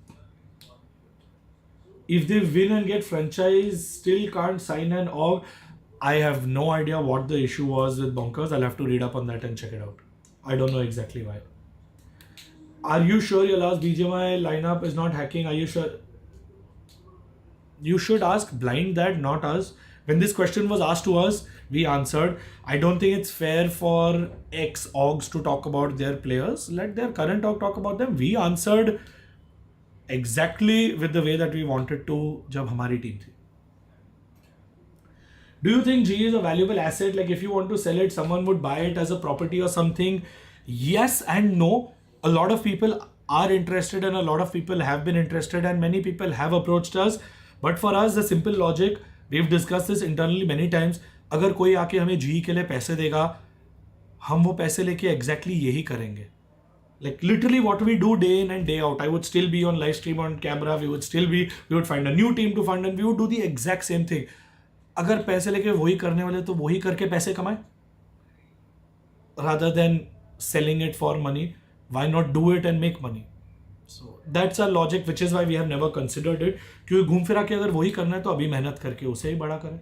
If they win and get franchise, still can't sign an org. I have no idea what the issue was with Bonkers. I'll have to read up on that and check it out. I don't know exactly why. Are you sure your last BGMI lineup is not hacking? Are you sure? You should ask Blind that, not us. When this question was asked to us, we answered. I don't think it's fair for ex-orgs to talk about their players. Let their current org talk about them. We answered exactly with the way that we wanted to जब हमारी team थी. Do you think G is a valuable asset? Like if you want to sell it, someone would buy it as a property or something? Yes and no. A lot of people are interested and a lot of people have been interested and many people have approached us. But for us, the simple logic, we've discussed this internally many times. अगर कोई आके हमें G के लिए पैसे देगा, हम वो पैसे लेके exactly यही करेंगे. Like literally what we do day in and day out. I would still be on live stream on camera. We would find a new team to fund and we would do the exact same thing. अगर पैसे लेके वही करने वाले तो वही करके पैसे कमाए. Rather than selling it for money, why not do it and make money? So that's our logic, which is why we have never considered it. क्योंकि घूम फिरा के अगर वही करना है तो अभी मेहनत करके उसे ही बड़ा करें.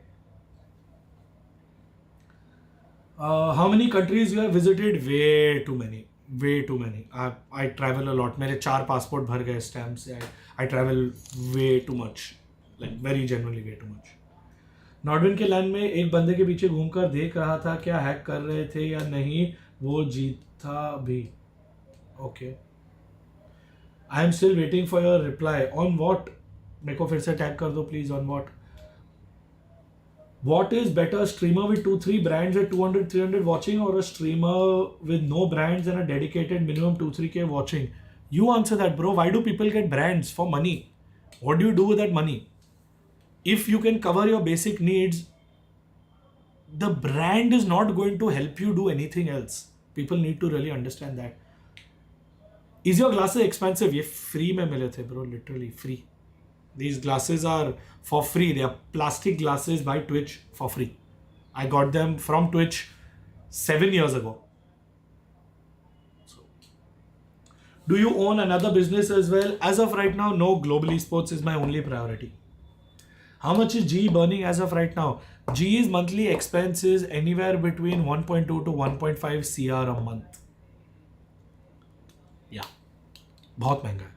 How many countries you have visited? Way too many. I travel a lot. मेरे 4 passport भर गए stamp से. I travel way too much. Like very genuinely way too much. नॉर्डन के लैंड में एक बंदे के पीछे घूमकर देख रहा था क्या हैक कर रहे थे या नहीं, वो जीता भी. Okay. I am still waiting for your reply. On what? मेरे को फिर से टैग कर दो please. On what? What is better, a streamer with 2-3 brands at 200-300 watching or a streamer with no brands and a dedicated minimum 2-3k watching? You answer that, bro. Why do people get brands? For money. What do you do with that money? If you can cover your basic needs, the brand is not going to help you do anything else. People need to really understand that. Is your glasses expensive? ये free में मिले थे, bro. Literally free. These glasses are for free. They are plastic glasses by Twitch for free. I got them from Twitch 7 years ago. So, do you own another business as well? As of right now, no. Global Esports is my only priority. How much is G burning as of right now? G's monthly expense is anywhere between 1.2 to 1.5 CR a month. Yeah. बहुत महंगा है.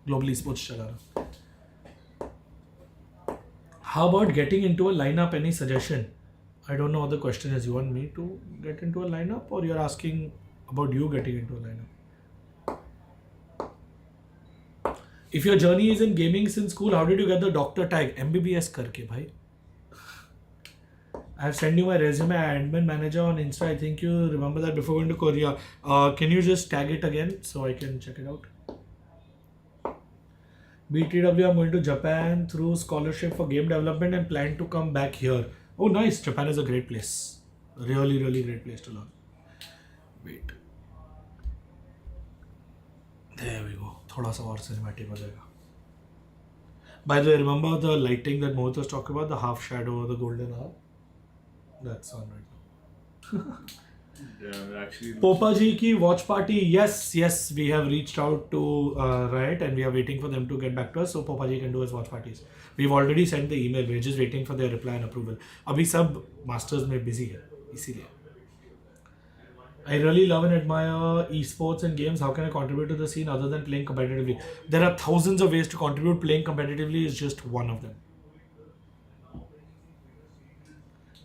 Global Esports चला रहा. How about getting into a lineup? Any suggestion? I don't know what the question is. You want me to get into a lineup or you're asking about you getting into a lineup? If your journey is in gaming since school, how did you get the doctor tag? MBBS करके भाई. I have sent you my resume, admin manager on Insta. I think you remember that before going to Korea. Can you just tag it again so I can check it out? BTW, I'm going to Japan through scholarship for game development and plan to come back here. Oh, nice. Japan is a great place. Really, really great place to learn. Wait. There we go. थोड़ा सा और cinematic हो जाएगा. By the way, remember the lighting that Mohit was talking about? The half shadow, the golden hour? That's on right now. Yeah, actually. Popa ji ki watch party. Yes, we have reached out to Riot and we are waiting for them to get back to us so Popa ji can do his watch parties. We've already sent the email. We're just waiting for their reply and approval. अभी सब masters में busy है, इसीलिए I really love and admire esports and games. How can I contribute to the scene other than playing competitively? There are thousands of ways to contribute. Playing competitively is just one of them.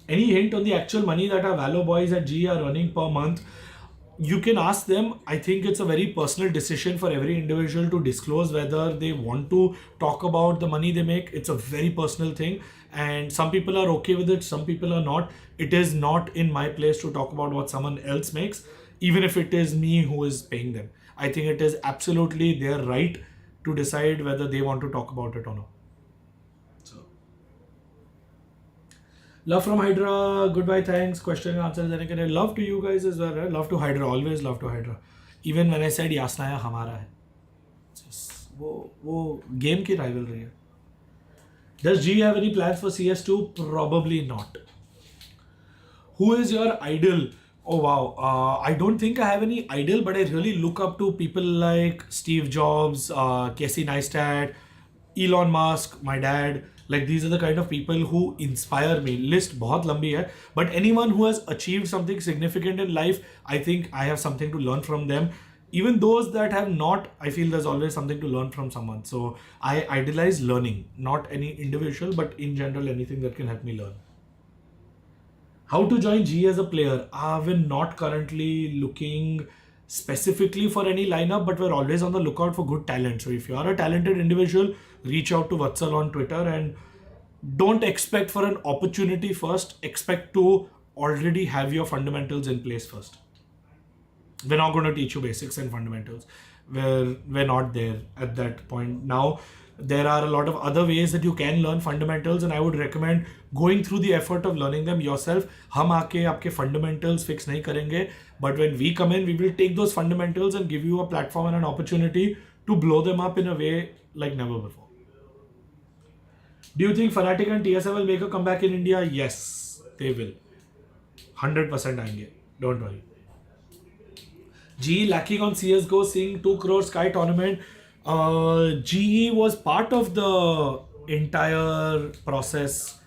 Any hint on the actual money that our Valo boys at G are earning per month? You can ask them. I think it's a very personal decision for every individual to disclose whether they want to talk about the money they make. It's a very personal thing, and some people are okay with it, some people are not. It is not in my place to talk about what someone else makes, even if it is me who is paying them. I think it is absolutely their right to decide whether they want to talk about it or not. So, love from Hydra, goodbye, thanks, question and answers, and again, love to you guys as well. Love to Hydra, always love to Hydra. Even when I said Yasnaya हमारा है, वो game की rivalry है. Does G have any plans for CS2? Probably not. Who is your idol? Oh wow, I don't think I have any idol, but I really look up to people like Steve Jobs, Casey Neistat, Elon Musk, my dad. Like these are the kind of people who inspire me. List बहुत लंबी है, but anyone who has achieved something significant in life, I think I have something to learn from them. Even those that have not, I feel there's always something to learn from someone. So I idolize learning, not any individual, but in general anything that can help me learn. How to join G as a player? We're not currently looking specifically for any lineup, but we're always on the lookout for good talent. So if you are a talented individual, reach out to Vatsal on Twitter and don't expect for an opportunity first. Expect to already have your fundamentals in place first. We're not going to teach you basics and fundamentals. We're not there at that point. Now, there are a lot of other ways that you can learn fundamentals, and I would recommend going through the effort of learning them yourself. हम आके आपके fundamentals fix नहीं करेंगे, but when we come in, we will take those fundamentals and give you a platform and an opportunity to blow them up in a way like never before. Do you think Fnatic and TSM will make a comeback in India? Yes, they will. 100% आएंगे. Don't worry. GE lacking on CSGO, seeing 2 crore Sky tournament. GE was part of the entire process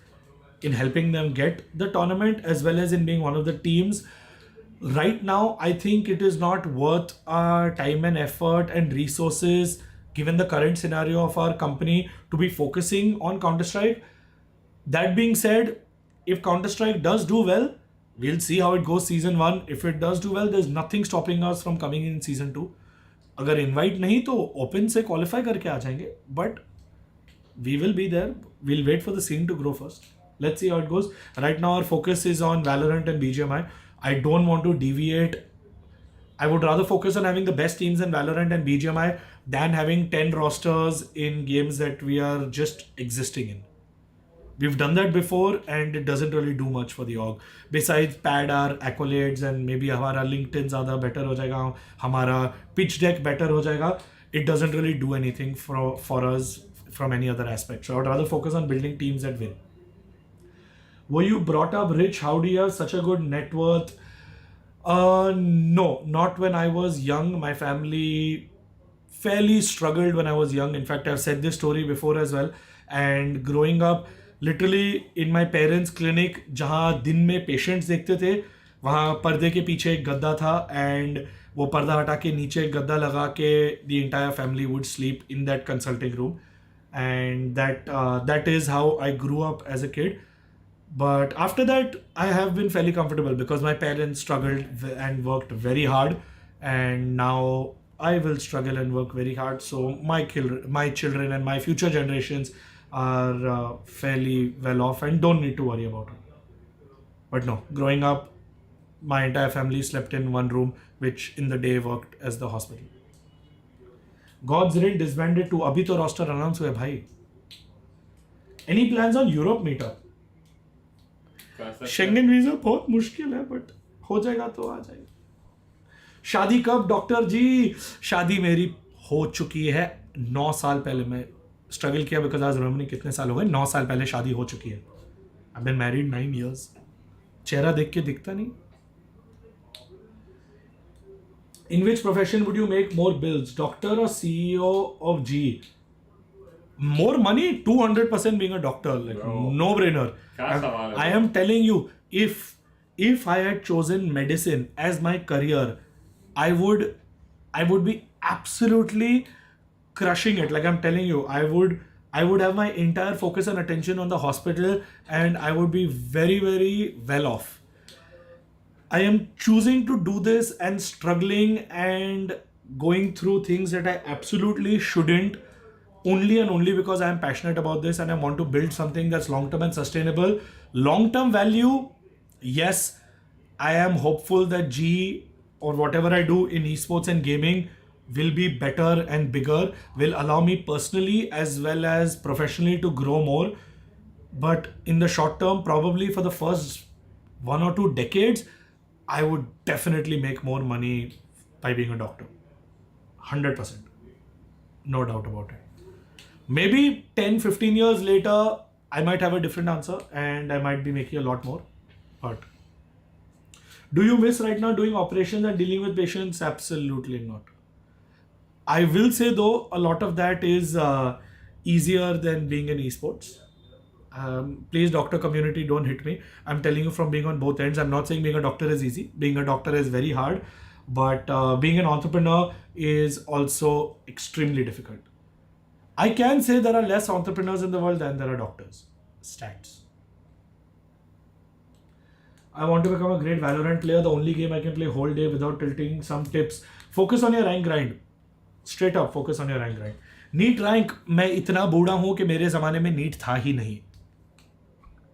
in helping them get the tournament as well as in being one of the teams. Right now, I think it is not worth our time and effort and resources, given the current scenario of our company, to be focusing on Counter-Strike. That being said, if Counter-Strike does do well, we'll see how it goes season 1. If it does do well, there's nothing stopping us from coming in season 2. अगर invite नहीं तो open से qualify करके आ जाएंगे. But we will be there. We'll wait for the scene to grow first. Let's see how it goes. Right now our focus is on Valorant and BGMI. I don't want to deviate. I would rather focus on having the best teams in Valorant and BGMI than having 10 rosters in games that we are just existing in. We've done that before and it doesn't really do much for the org. Besides pad our accolades and maybe हमारा LinkedIn ज़्यादा better हो जाएगा, हमारा pitch deck better हो जाएगा, it doesn't really do anything for us from any other aspect. So I would rather focus on building teams that win. Were you brought up rich? How do you have such a good net worth? No, not when I was young. My family fairly struggled when I was young. In fact, I've said this story before as well. And growing up, literally in my parents' clinic, जहाँ दिन में patients देखते थे, वहाँ पर्दे के पीछे एक गद्दा था and वो पर्दा हटा के नीचे एक गद्दा लगा के the entire family would sleep in that consulting room, and that is how I grew up as a kid. But after that, I have been fairly comfortable because my parents struggled and worked very hard, and now I will struggle and work very hard. So my children and my future generations are fairly well off and don't need to worry about it. But no, growing up, my entire family slept in one room, which in the day worked as the hospital. God's Ring disbanded to अभी तो roster announce हुए भाई. Any plans on Europe meetup? Schengen visa बहुत मुश्किल है, but हो जाएगा तो आ जाएगा. शादी कब डॉक्टर जी? शादी मेरी हो चुकी है 9 साल पहले. मैं स्ट्रगल किया बिकॉज आज रिमेंबर कितने साल हो गए. 9 साल पहले शादी हो चुकी है. I been married 9 years. चेहरा देख के दिखता नहीं. In which profession would you make more bills, doctor or CEO of G? More money, 200% being a doctor, like no brainer. I am telling you, if if I had chosen medicine as my career, I would be absolutely crushing it. Like I'm telling you, I would have my entire focus and attention on the hospital, and I would be very, very well off. I am choosing to do this and struggling and going through things that I absolutely shouldn't, only and only because I am passionate about this and I want to build something that's long term and sustainable. Long term value, yes, I am hopeful that G or whatever I do in esports and gaming will be better and bigger, will allow me personally as well as professionally to grow more. But in the short term, probably for the first 1 or 2 decades, I would definitely make more money by being a doctor. 100%. No doubt about it. Maybe 10, 15 years later, I might have a different answer and I might be making a lot more. But do you miss right now doing operations and dealing with patients? Absolutely not. I will say though, a lot of that is easier than being in esports. Please, doctor community, don't hit me. I'm telling you from being on both ends. I'm not saying being a doctor is easy. Being a doctor is very hard, but being an entrepreneur is also extremely difficult. I can say there are less entrepreneurs in the world than there are doctors. Stats. I want to become a great Valorant player. The only game I can play whole day without tilting. Some tips. Focus on your rank grind. Straight up, focus on your rank grind. NEET rank, मैं इतना बूढ़ा हूं कि मेरे जमाने में NEET था ही नहीं.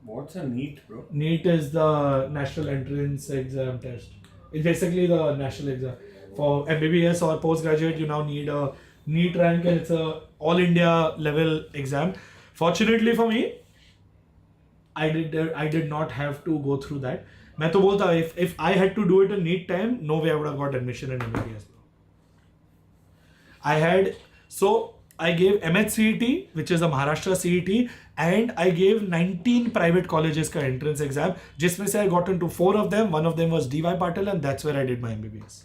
What's a NEET, bro? NEET is the National Entrance Exam test. It's basically the national exam. For MBBS or postgraduate, you now need a NEET rank, and it's a all India level exam. Fortunately for me, I did not have to go through that. मैं तो बोलता, if I had to do it in NEET time, no way I would have got admission in MBBS. I gave MHCET, which is a Maharashtra CET, and I gave 19 private colleges का entrance exam, जिसमें से I got into 4 of them. One of them was DY Patil, and that's where I did my MBBS.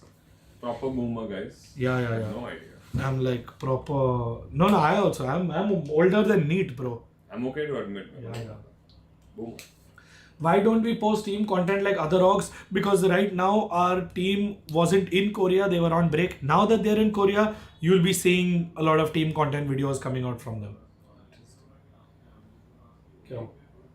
Proper boomer, guys. Yeah. No idea. I'm like proper. No, I also. I'm older than NEET, bro. I'm okay to admit. Yeah. Boomer. Why don't we post team content like other orgs? Because right now our team wasn't in Korea, they were on break. Now that they're in Korea, you'll be seeing a lot of team content videos coming out from them.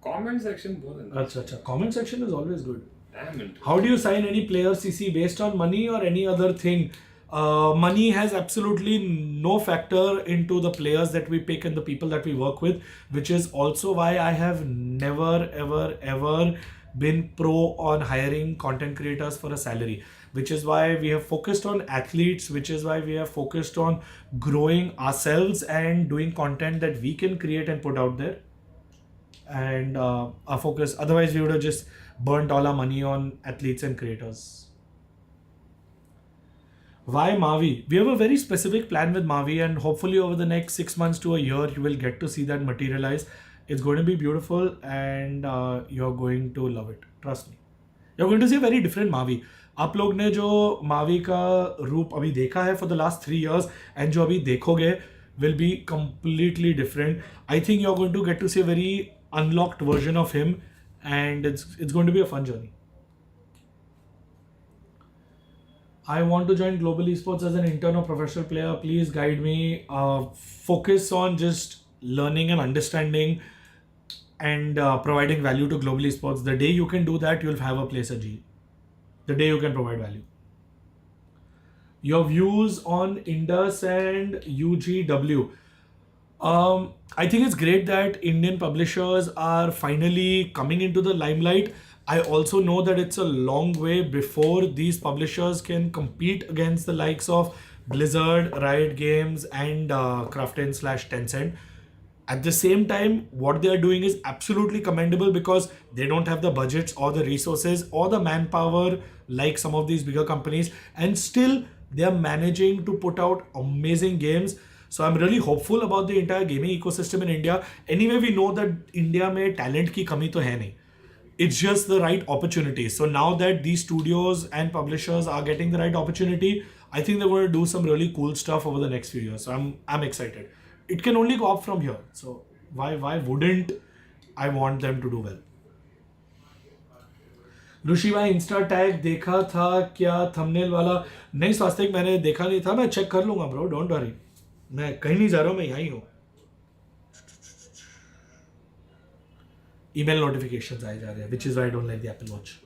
Comment section बहुत है. Achha. Comment section is always good. Damn it. How do you sign any player CC based on money or any other thing? Money has absolutely no factor into the players that we pick and the people that we work with, which is also why I have never ever been pro on hiring content creators for a salary, which is why we have focused on athletes, which is why we have focused on growing ourselves and doing content that we can create and put out there. And our focus, otherwise we would have just burnt all our money on athletes and creators. Why Mavi? We have a very specific plan with Mavi, and hopefully over the next 6 months to a year, you will get to see that materialize. It's going to be beautiful, and you're going to love it. Trust me. You're going to see a very different Mavi. आप लोग ने जो Mavi का रूप अभी देखा है for the last 3 years, and जो अभी देखोगे will be completely different. I think you're going to get to see a very unlocked version of him, and it's going to be a fun journey. I want to join global esports as an intern or professional player. Please guide me. Focus on just learning and understanding and providing value to global esports. The day you can do that, you'll have a place at G. The day you can provide value. Your views on Indus and UGW. I think it's great that Indian publishers are finally coming into the limelight. I also know that it's a long way before these publishers can compete against the likes of Blizzard, Riot Games, and Krafton/Tencent. At the same time, what they are doing is absolutely commendable because they don't have the budgets or the resources or the manpower like some of these bigger companies, and still they are managing to put out amazing games. So I'm really hopeful about the entire gaming ecosystem in India. Anyway, we know that India में talent की कमी तो है नहीं. It's just the right opportunity. So now that these studios and publishers are getting the right opportunity, I think they're going to do some really cool stuff over the next few years. So I'm excited. It can only go up from here. So why wouldn't I want them to do well? ऋषि भाई Insta tag देखा था क्या thumbnail वाला? नहीं स्वास्तिक, मैंने देखा नहीं था, मैं चेक कर लूंगा ब्रो, डोंट वरी, मैं कहीं नहीं जा रहा हूँ, मैं यहीं हूँ. ईमेल नोटिफिकेशंस आए जा रहे हैं, which is why I don't like the Apple Watch.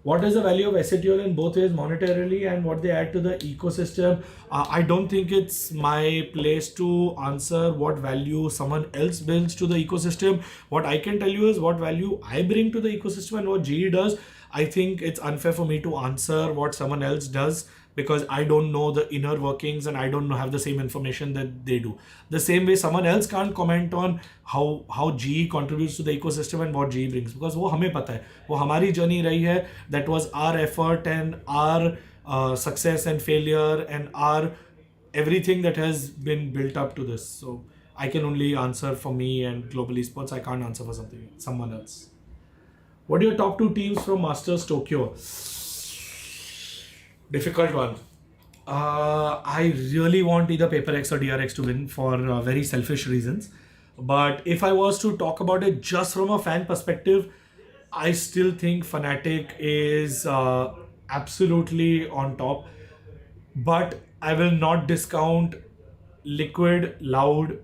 What is the value of SATL in both ways, monetarily and what they add to the ecosystem? I don't think it's my place to answer what value someone else brings to the ecosystem. What I can tell you is what value I bring to the ecosystem and what GE does. I think it's unfair for me to answer what someone else does because I don't know the inner workings and I don't have the same information that they do. The same way someone else can't comment on how GE contributes to the ecosystem and what GE brings because वो हमें पता है, वो हमारी journey रही है. That was our effort and our success and failure and our everything that has been built up to this. So I can only answer for me and Global Esports. I can't answer for someone else. What are your top 2 teams from Masters Tokyo? Difficult one. I really want either PaperX or DRX to win for very selfish reasons. But if I was to talk about it just from a fan perspective, I still think Fnatic is absolutely on top. But I will not discount Liquid, Loud,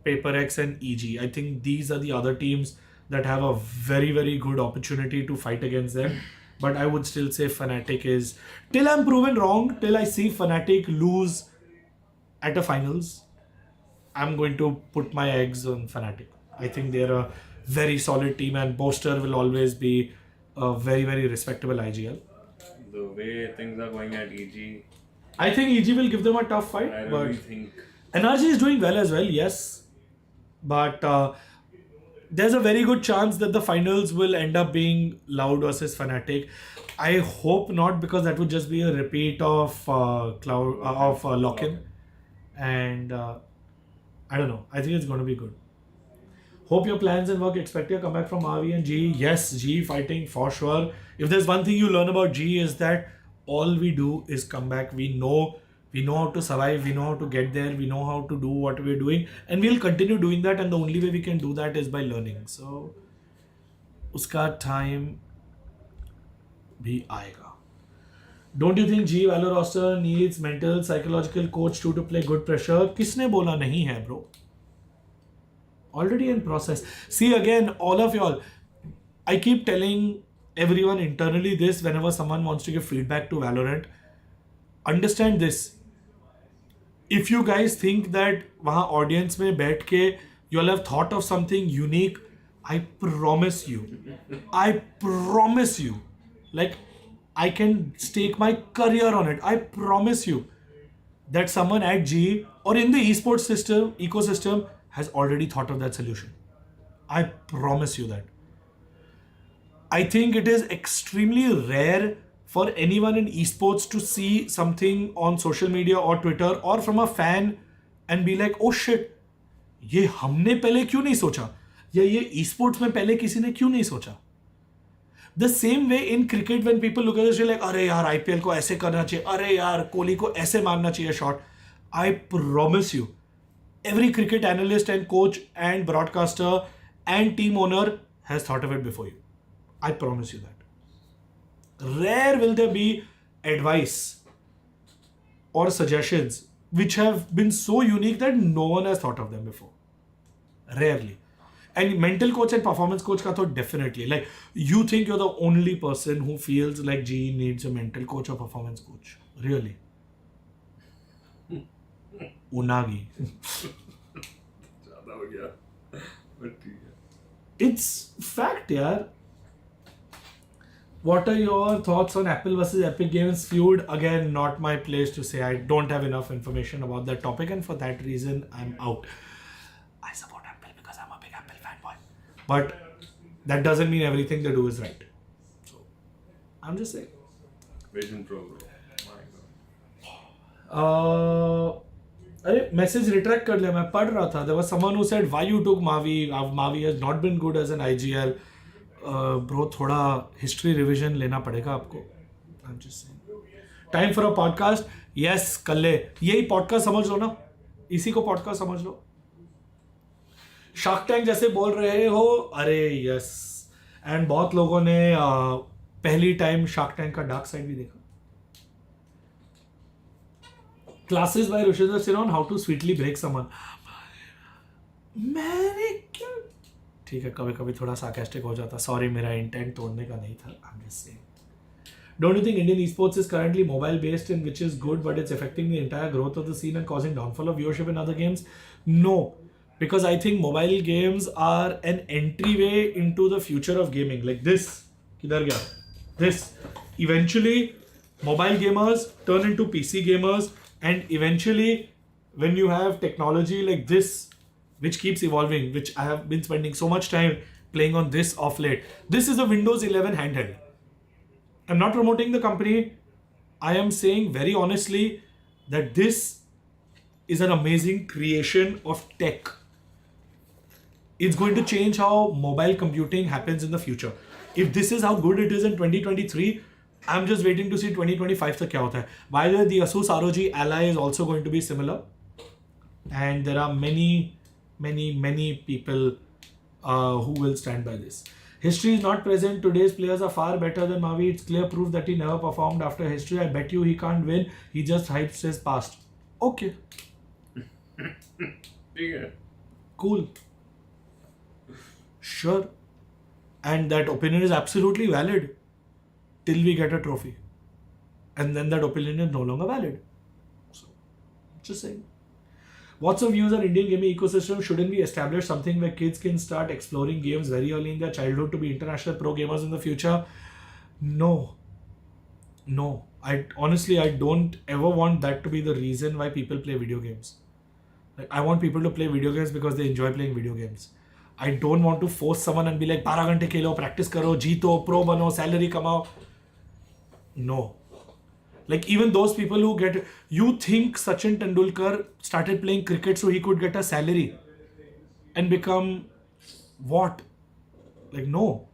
PaperX and EG. I think these are the other teams that have a very, very good opportunity to fight against them. But I would still say Fnatic is, till I'm proven wrong, till I see Fnatic lose at a finals, I'm going to put my eggs on Fnatic. I think they're a very solid team and Boaster will always be a very, very respectable IGL. The way things are going at EG, I think EG will give them a tough fight. I but really think NRG is doing well as well, yes. But there's a very good chance that the finals will end up being Loud versus Fnatic. I hope not because that would just be a repeat of Lock-in. And I don't know. I think it's going to be good. Hope your plans and work expect your comeback from RV and GE. Yes, GE fighting for sure. If there's one thing you learn about GE is that all we do is come back. We know how to survive, we know how to get there, we know how to do what we're doing, and we'll continue doing that, and the only way we can do that is by learning. So uska time bhi aayega. Don't you think GE Valor roster needs mental psychological coach to play good pressure? Kisne bola nahi hai, bro? Already in process. See, again, all of y'all, I keep telling everyone internally this whenever someone wants to give feedback to Valorant. Understand this. If you guys think that वहाँ audience में बैठ के you all have thought of something unique, I promise you, like I can stake my career on it. I promise you that someone at GE or in the esports ecosystem has already thought of that solution. I promise you that. I think it is extremely rare for anyone in esports to see something on social media or Twitter or from a fan and be like, oh shit, ये हमने पहले क्यों नहीं सोचा, या ये esports में पहले किसी ने क्यों नहीं सोचा. The same way in cricket when people look at this, like, अरे यार IPL को ऐसे करना चाहिए, अरे यार कोहली को ऐसे मारना चाहिए shot. I promise you, every cricket analyst and coach and broadcaster and team owner has thought of it before you. I promise you that. Rare will there be advice or suggestions which have been so unique that no one has thought of them before. Rarely. And mental coach and performance coach ka to definitely. Like, you think you're the only person who feels like GE needs a mental coach or performance coach. Really. Unagi. It's fact, yaar. What are your thoughts on Apple versus Epic Games feud? Again, not my place to say. I don't have enough information about that topic, and for that reason, I'm out. I support Apple because I'm a big Apple fanboy. But that doesn't mean everything they do is right. So, I'm just saying. Vision Pro, bro. My God. अरे message retract कर लिया, मैं पढ़ रहा था. There was someone who said why you took Mavi. Mavi has not been good as an IGL. Bro, थोड़ा history revision लेना पड़ेगा आपको. I'm just saying. Time for a podcast. Yes, कर ले. यही पॉडकास्ट समझ लो ना, इसी को पॉडकास्ट समझ लो. शार्क टैंक जैसे बोल रहे हो, अरे यस. एंड बहुत लोगों ने पहली टाइम शार्क टैंक का डार्क साइड भी देखा. Classes by Rushindra Sinha on how to sweetly break someone. मैंने क्या, ठीक है कभी कभी थोड़ा sarcastic हो जाता. Sorry, मेरा intent तोड़ने का नहीं था. I'm just saying. Don't you think Indian esports is currently mobile based and which is good, but it's affecting the entire growth of the scene and causing downfall of viewership in other games? No, because I think mobile games are an entryway into the future of gaming. Like this, किधर गया? This. Eventually, mobile gamers turn into PC gamers, and eventually, when you have technology like this, which keeps evolving, which I have been spending so much time playing on this of late. This is a Windows 11 handheld. I'm not promoting the company. I am saying very honestly that this is an amazing creation of tech. It's going to change how mobile computing happens in the future. If this is how good it is in 2023, I'm just waiting to see 2025 तक क्या होता है. By the way, the Asus ROG Ally is also going to be similar. And there are many people who will stand by this. History is not present. Today's players are far better than Mavi. It's clear proof that he never performed after history. I bet you he can't win. He just hypes his past. Okay. Yeah. Cool. Sure. And that opinion is absolutely valid till we get a trophy. And then that opinion is no longer valid. So, just saying. What's your views on Indian gaming ecosystem? Shouldn't we establish something where kids can start exploring games very early in their childhood to be international pro gamers in the future? No. I don't ever want that to be the reason why people play video games. Like, I want people to play video games because they enjoy playing video games. I don't want to force someone and be like, 12 घंटे खेलो, practice करो, जीतो, pro बनो, salary कमाओ. No. Like even those people who get, you think Sachin Tendulkar started playing cricket so he could get a salary and become what? Like no.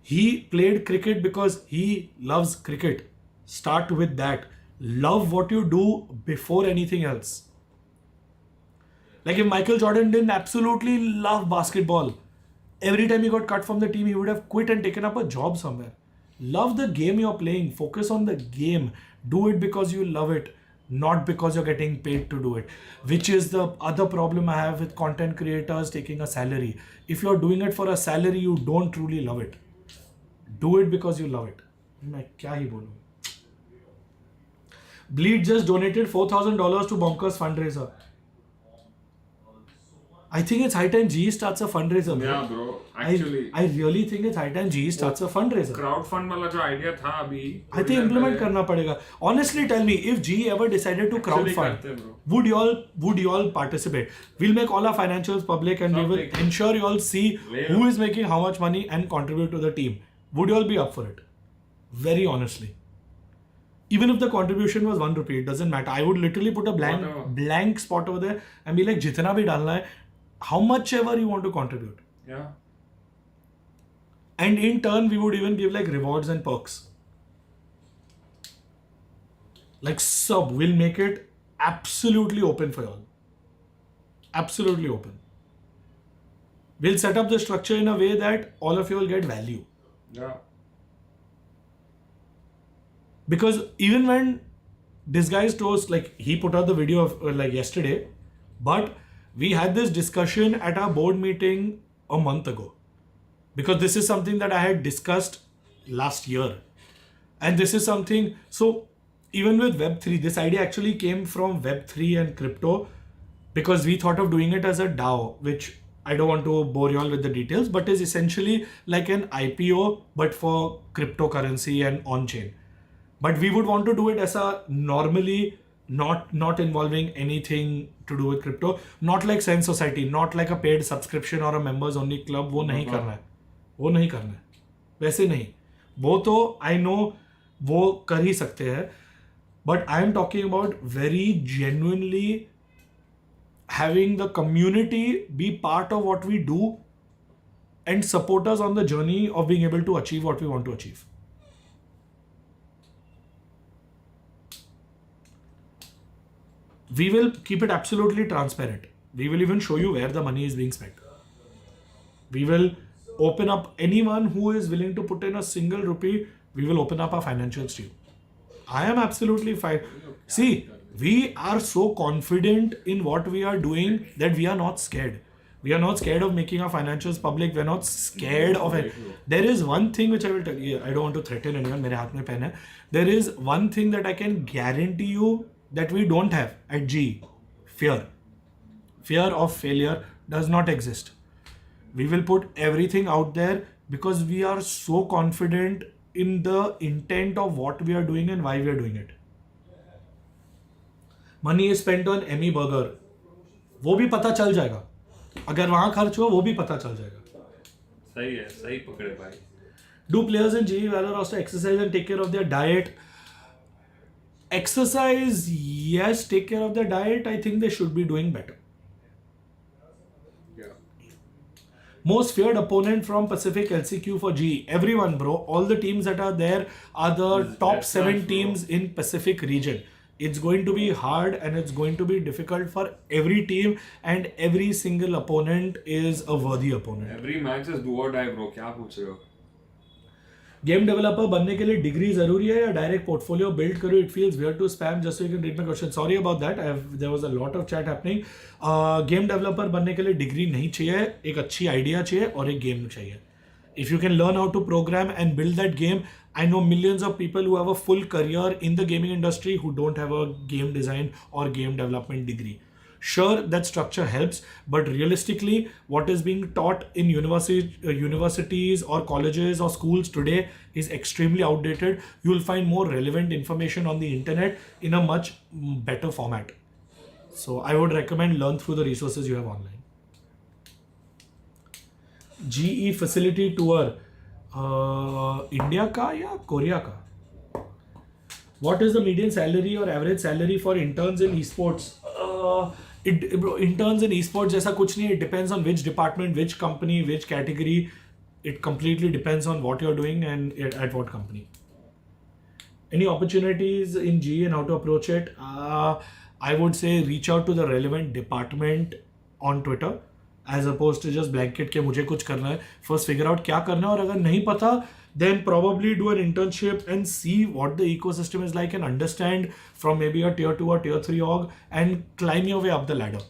He played cricket because he loves cricket. Start with that. Love what you do before anything else. Like if Michael Jordan didn't absolutely love basketball, every time he got cut from the team, he would have quit and taken up a job somewhere. Love the game you're playing. Focus on the game. Do it because you love it, not because you're getting paid to do it. Which is the other problem I have with content creators taking a salary. If you're doing it for a salary, you don't truly love it. Do it because you love it. मैं क्या ही बोलूं? Bleed just donated $4,000 to Bonkers fundraiser. I think it's high time GE starts a fundraiser. Yeah, bro. Actually, I really think it's high time GE starts a fundraiser. Crowdfund वाला जो idea था अभी, I think implement करना पड़ेगा. Honestly, tell me, if GE ever decided to crowdfund, would you all participate? We'll make all our financials public and we will ensure you all see who is making how much money and contribute to the team. Would you all be up for it? Very honestly. Even if the contribution was 1 rupee, it doesn't matter. I would literally put a blank spot over there and be like, जितना भी डालना है, how much ever you want to contribute. Yeah. And in turn, we would even give like rewards and perks. Like sub, we'll make it absolutely open for you all. Absolutely open. We'll set up the structure in a way that all of you will get value. Yeah. Because even when Disguised Toast, like he put out the video of like yesterday, but we had this discussion at our board meeting a month ago. Because this is something that I had discussed last year. And this is something, so even with Web3, this idea actually came from Web3 and crypto because we thought of doing it as a DAO, which I don't want to bore you all with the details, but is essentially like an IPO, but for cryptocurrency and on-chain. But we would want to do it as a normally not involving anything to do with crypto, not like Sense Society, not like a paid subscription or a members only club. वो नहीं करना है, वैसे नहीं. वो तो I know वो कर ही सकते हैं, but I am talking about very genuinely having the community be part of what we do and support us on the journey of being able to achieve what we want to achieve. We will keep it absolutely transparent. We will even show you where the money is being spent. We will open up anyone who is willing to put in a single rupee. We will open up our financial stream. I am absolutely fine. See, we are so confident in what we are doing that we are not scared. We are not scared of making our financials public. We're not scared of it. There is one thing which I will tell you. I don't want to threaten anyone. मेरे हाथ में pen है. There is one thing that I can guarantee you that we don't have at G. Fear. Fear of failure does not exist. We will put everything out there because we are so confident in the intent of what we are doing and why we are doing it. Money is spent on Emmy Burger. वो भी पता चल जाएगा. अगर वहाँ खर्च हो वो भी पता चल जाएगा. सही है, सही पकड़े भाई. Do players in GE Valor also exercise and take care of their diet? Exercise, yes. Take care of their diet. I think they should be doing better. Yeah. Most feared opponent from Pacific LCQ for GE. Everyone, bro. All the teams that are there are the top 7 teams in Pacific region. It's going to be hard and it's going to be difficult for every team, and every single opponent is a worthy opponent. Every match is do or die, bro. क्या पूछ रहे हो? Game developer बनने के लिए degree जरूरी है या डायरेक्ट पोर्टफोलियो बिल्ड करो? It feels weird to spam just so you can read my question. Sorry about that. There was a lot of chat happening. Game developer बनने के लिए डिग्री नहीं चाहिए. एक अच्छी आइडिया चाहिए और एक गेम चाहिए. If you can learn how to program and build that game, I know millions of people who have a full career in the gaming industry who don't have a game design or game development degree. Sure, that structure helps, but realistically, what is being taught in universities or colleges or schools today is extremely outdated. You will find more relevant information on the internet in a much better format. So I would recommend learn through the resources you have online. GE facility tour, India का या Korea का? What is the median salary or average salary for interns in esports? Interns in esports जैसा कुछ नहीं. It depends on which department, which company, which category. It completely depends on what you're doing and at what company. Any opportunities in GE and how to approach it? I would say reach out to the relevant department on Twitter. As opposed to just blanket के मुझे कुछ करना है. First figure out क्या करना है, और अगर नहीं पता then probably do an internship and see what the ecosystem is like and understand from maybe a tier 2 or tier 3 org and climb your way up the ladder,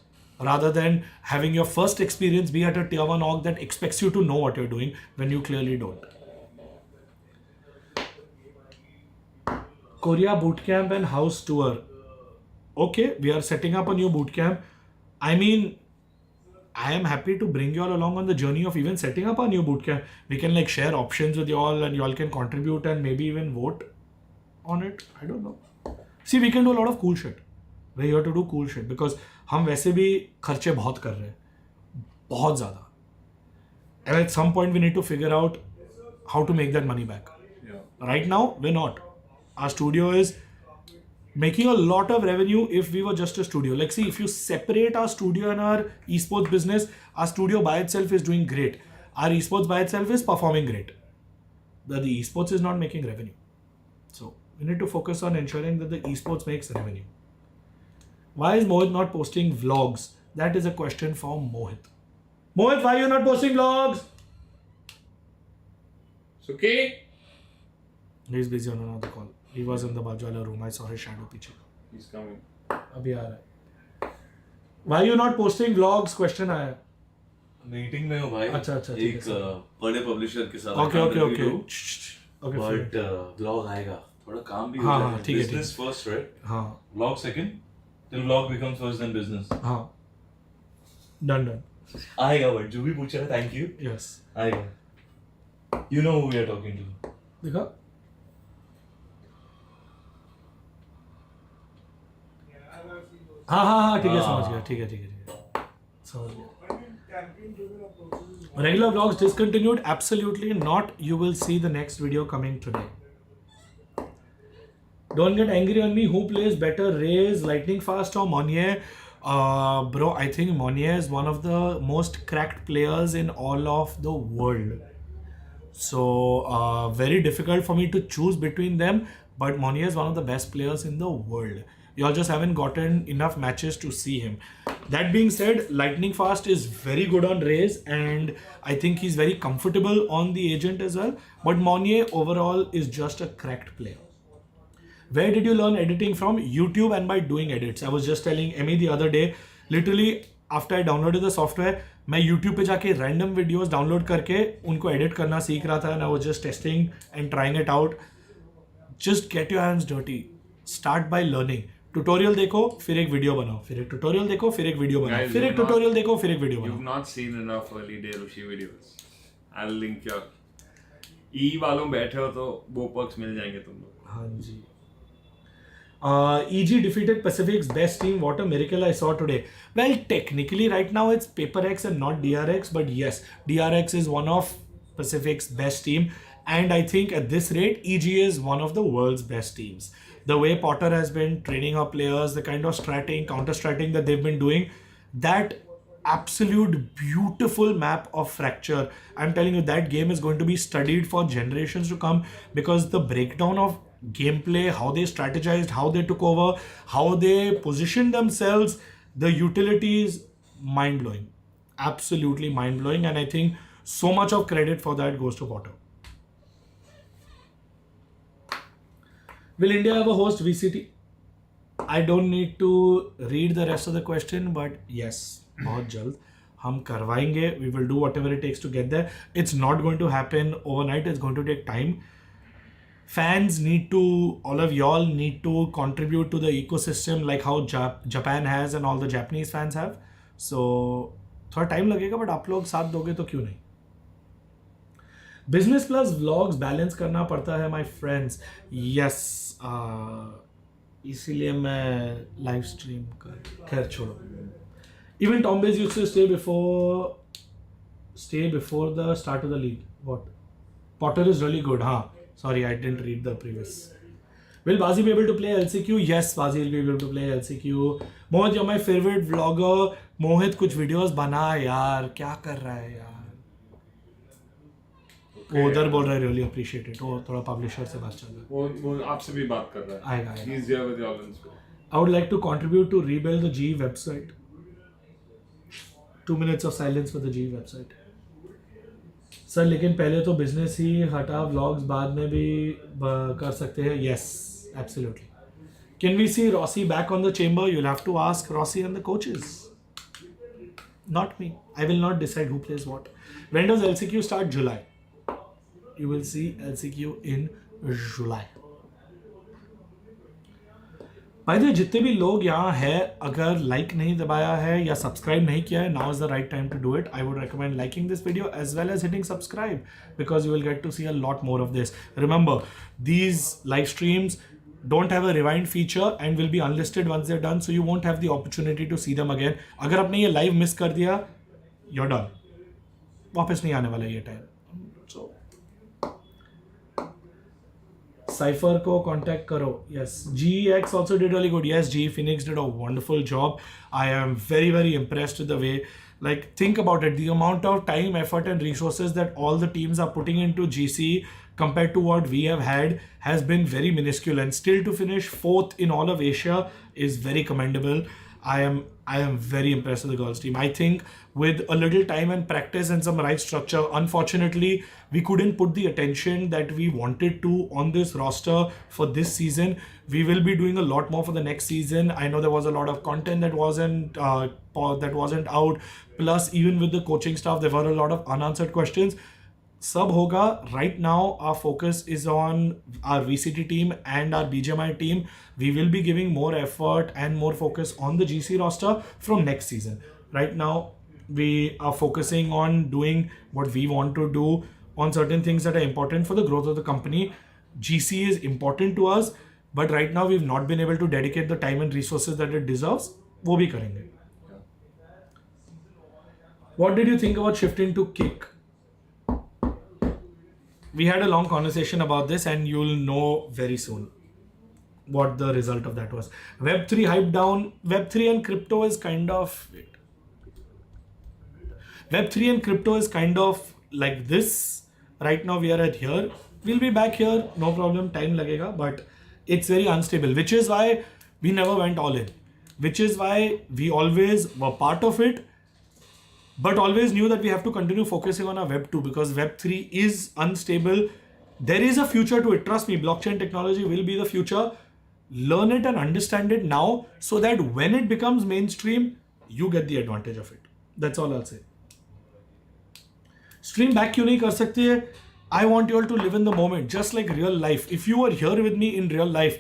rather than having your first experience be at a tier 1 org that expects you to know what you're doing when you clearly don't. Korea bootcamp and house tour. Okay, we are setting up a new bootcamp. I mean, I am happy to bring you all along on the journey of even setting up a new bootcamp. We can like share options with you all and you all can contribute and maybe even vote on it. I don't know. See, we can do a lot of cool shit. We're here to do cool shit because हम वैसे भी खर्चे बहुत कर रहे हैं, बहुत ज़्यादा. And at some point we need to figure out how to make that money back. Yeah. Right now, we're not. Our studio is making a lot of revenue if we were just a studio. Like, see, if you separate our studio and our esports business, our studio by itself is doing great. Our esports by itself is performing great. But the esports is not making revenue. So we need to focus on ensuring that the esports makes revenue. Why is Mohit not posting vlogs? That is a question for Mohit. Mohit, why are you not posting vlogs? It's okay. He's busy on another call. He was in the Bajwala room. I saw his shadow पीछे. He's coming. अभी आ रहा है. Why are you not posting vlogs? Question आया. Meeting में हूँ भाई. अच्छा, ठीक एक बड़े पब्लिशर के साथ. Okay. बट ब्लॉग आएगा. थोड़ा काम भी हो हाँ, जाएगा. ठीक है, बिजनेस फर्स्ट, राइट? हाँ. Blog second, then blog becomes first then business. हाँ. Done. आएगा, बट जो भी पूछ रहा है, thank you. Yes. आएगा. You know who we are talking to. देखा? हाँ, ठीक है, समझ गया. ठीक है. समझ गया. Regular vlogs discontinued? Absolutely not. You will see the next video coming today. Don't get angry on me. Who plays better, Raze, Lightning Fast or Monnier? Bro, I think Monnier is one of the most cracked players in all of the world. So, very difficult for me to choose between them. But Monnier is one of the best players in the world. You all just haven't gotten enough matches to see him. That being said, Lightning Fast is very good on Rays, and I think he's very comfortable on the agent as well. But Monnier overall is just a cracked player. Where did you learn editing from? YouTube and by doing edits. I was just telling Emmy the other day, literally after I downloaded the software, मैं YouTube पे जाके random videos download करके उनको edit करना सीख रहा था, and I was just testing and trying it out. Just get your hands dirty. Start by learning. Tutorial देखो, फिर एक वीडियो बनाओ, फिर एक tutorial देखो, फिर एक वीडियो बनाओ, Guys, फिर एक you've not- tutorial देखो, फिर एक वीडियो You've बनाओ. not seen enough early day Rushi videos. I'll link your E वालों बैठे हो तो वो perks मिल जाएंगे तुम लोग. हाँ जी. EG defeated Pacific's best team. What a miracle I saw today. Well, technically right now it's PaperX and not DRX, but yes, DRX is one of Pacific's best team, and I think at this rate EG is one of the world's best teams. The way Potter has been training her players, the kind of stratting, counter-stratting that they've been doing, that absolute beautiful map of Fracture. I'm telling you, that game is going to be studied for generations to come, because the breakdown of gameplay, how they strategized, how they took over, how they positioned themselves, the utilities, mind-blowing. Absolutely mind-blowing, and I think so much of credit for that goes to Potter. Will India ever host VCT? I don't need to read the rest of the question, but yes, बहुत जल्द हम करवाएंगे. We will do whatever it takes to get there. It's not going to happen overnight. It's going to take time. Fans need to, all of y'all need to contribute to the ecosystem like how Japan has and all the Japanese fans have. So थोड़ा time लगेगा, but आप लोग साथ दोगे तो क्यों नहीं. Business plus vlogs balance करना पड़ता है माय फ्रेंड्स. यस, इसीलिए मैं लाइव स्ट्रीम कर, खैर छोड़ो. Even Tombaz used to stay before the start of the league. What? Potter is really good, huh? Sorry, I didn't read the previous. Will Bazi be able to play LCQ? Yes, Bazi will be able to play LCQ. Mohit, you're my favorite vlogger. Mohit, कुछ videos बना यार. क्या कर रहा है यार? वो उधर बोल रहा है, really appreciate it. वो थोड़ा publisher से बात चल रहा है. वो आपसे भी बात कर रहा है. आएगा. He's here with y'all in school. I would like to contribute to rebuild the G website. 2 minutes of silence for the G website. Sir लेकिन पहले तो बिजनेस ही हटा, व्लॉग्स बाद में भी कर सकते हैं. Yes, absolutely. Can we see Rossi back on the chamber? You will have to ask Rossi and the coaches, not me. I will not decide who plays what. When does LCQ start? July. You will see LCQ in July. By the way, जितने भी लोग यहाँ हैं, अगर like नहीं दबाया है या सब्सक्राइब नहीं किया है, now is the right time to do it. I would recommend liking this video as well as hitting subscribe, because you will get to see a lot more of this. Remember, these live streams don't have a rewind feature and will be unlisted once they're done, so you won't have the opportunity to see them again. अगर आपने ये live miss कर दिया, you're done. वापस नहीं आने वाला ये टाइम. So Cypher को contact करो. Yes, GX also did really good. Yes, G Phoenix did a wonderful job. I am very, very impressed with the way, like, think about it, the amount of time, effort and resources that all the teams are putting into GC compared to what we have had has been very minuscule, and still to finish 4th in all of Asia is very commendable. I am very impressed with the girls team. I think with a little time and practice and some right structure, unfortunately we couldn't put the attention that we wanted to on this roster for this season. We will be doing a lot more for the next season. I know there was a lot of content that wasn't out. Plus, even with the coaching staff, there were a lot of unanswered questions. सब होगा. Right now our focus is on our VCT team and our BGMI team. We will be giving more effort and more focus on the GC roster from next season. Right now we are focusing on doing what we want to do on certain things that are important for the growth of the company. GC is important to us, but right now we've not been able to dedicate the time and resources that it deserves. वो भी करेंगे. What did you think about shifting to Kick? We had a long conversation about this, and you'll know very soon what the result of that was. Web3 hype down. Web3 and crypto is kind of... Web3 and crypto is kind of like this. Right now we are at here. We'll be back here, no problem. Time lagega, but it's very unstable, which is why we never went all in. which is why we always were part of it, but always knew that we have to continue focusing on our Web 2 because Web 3 is unstable. There is a future to it. Trust me, blockchain technology will be the future. Learn it and understand it now so that when it becomes mainstream, you get the advantage of it. That's all I'll say. Stream back क्यों नहीं कर सकती है? I want you all to live in the moment, just like real life. If you were here with me in real life,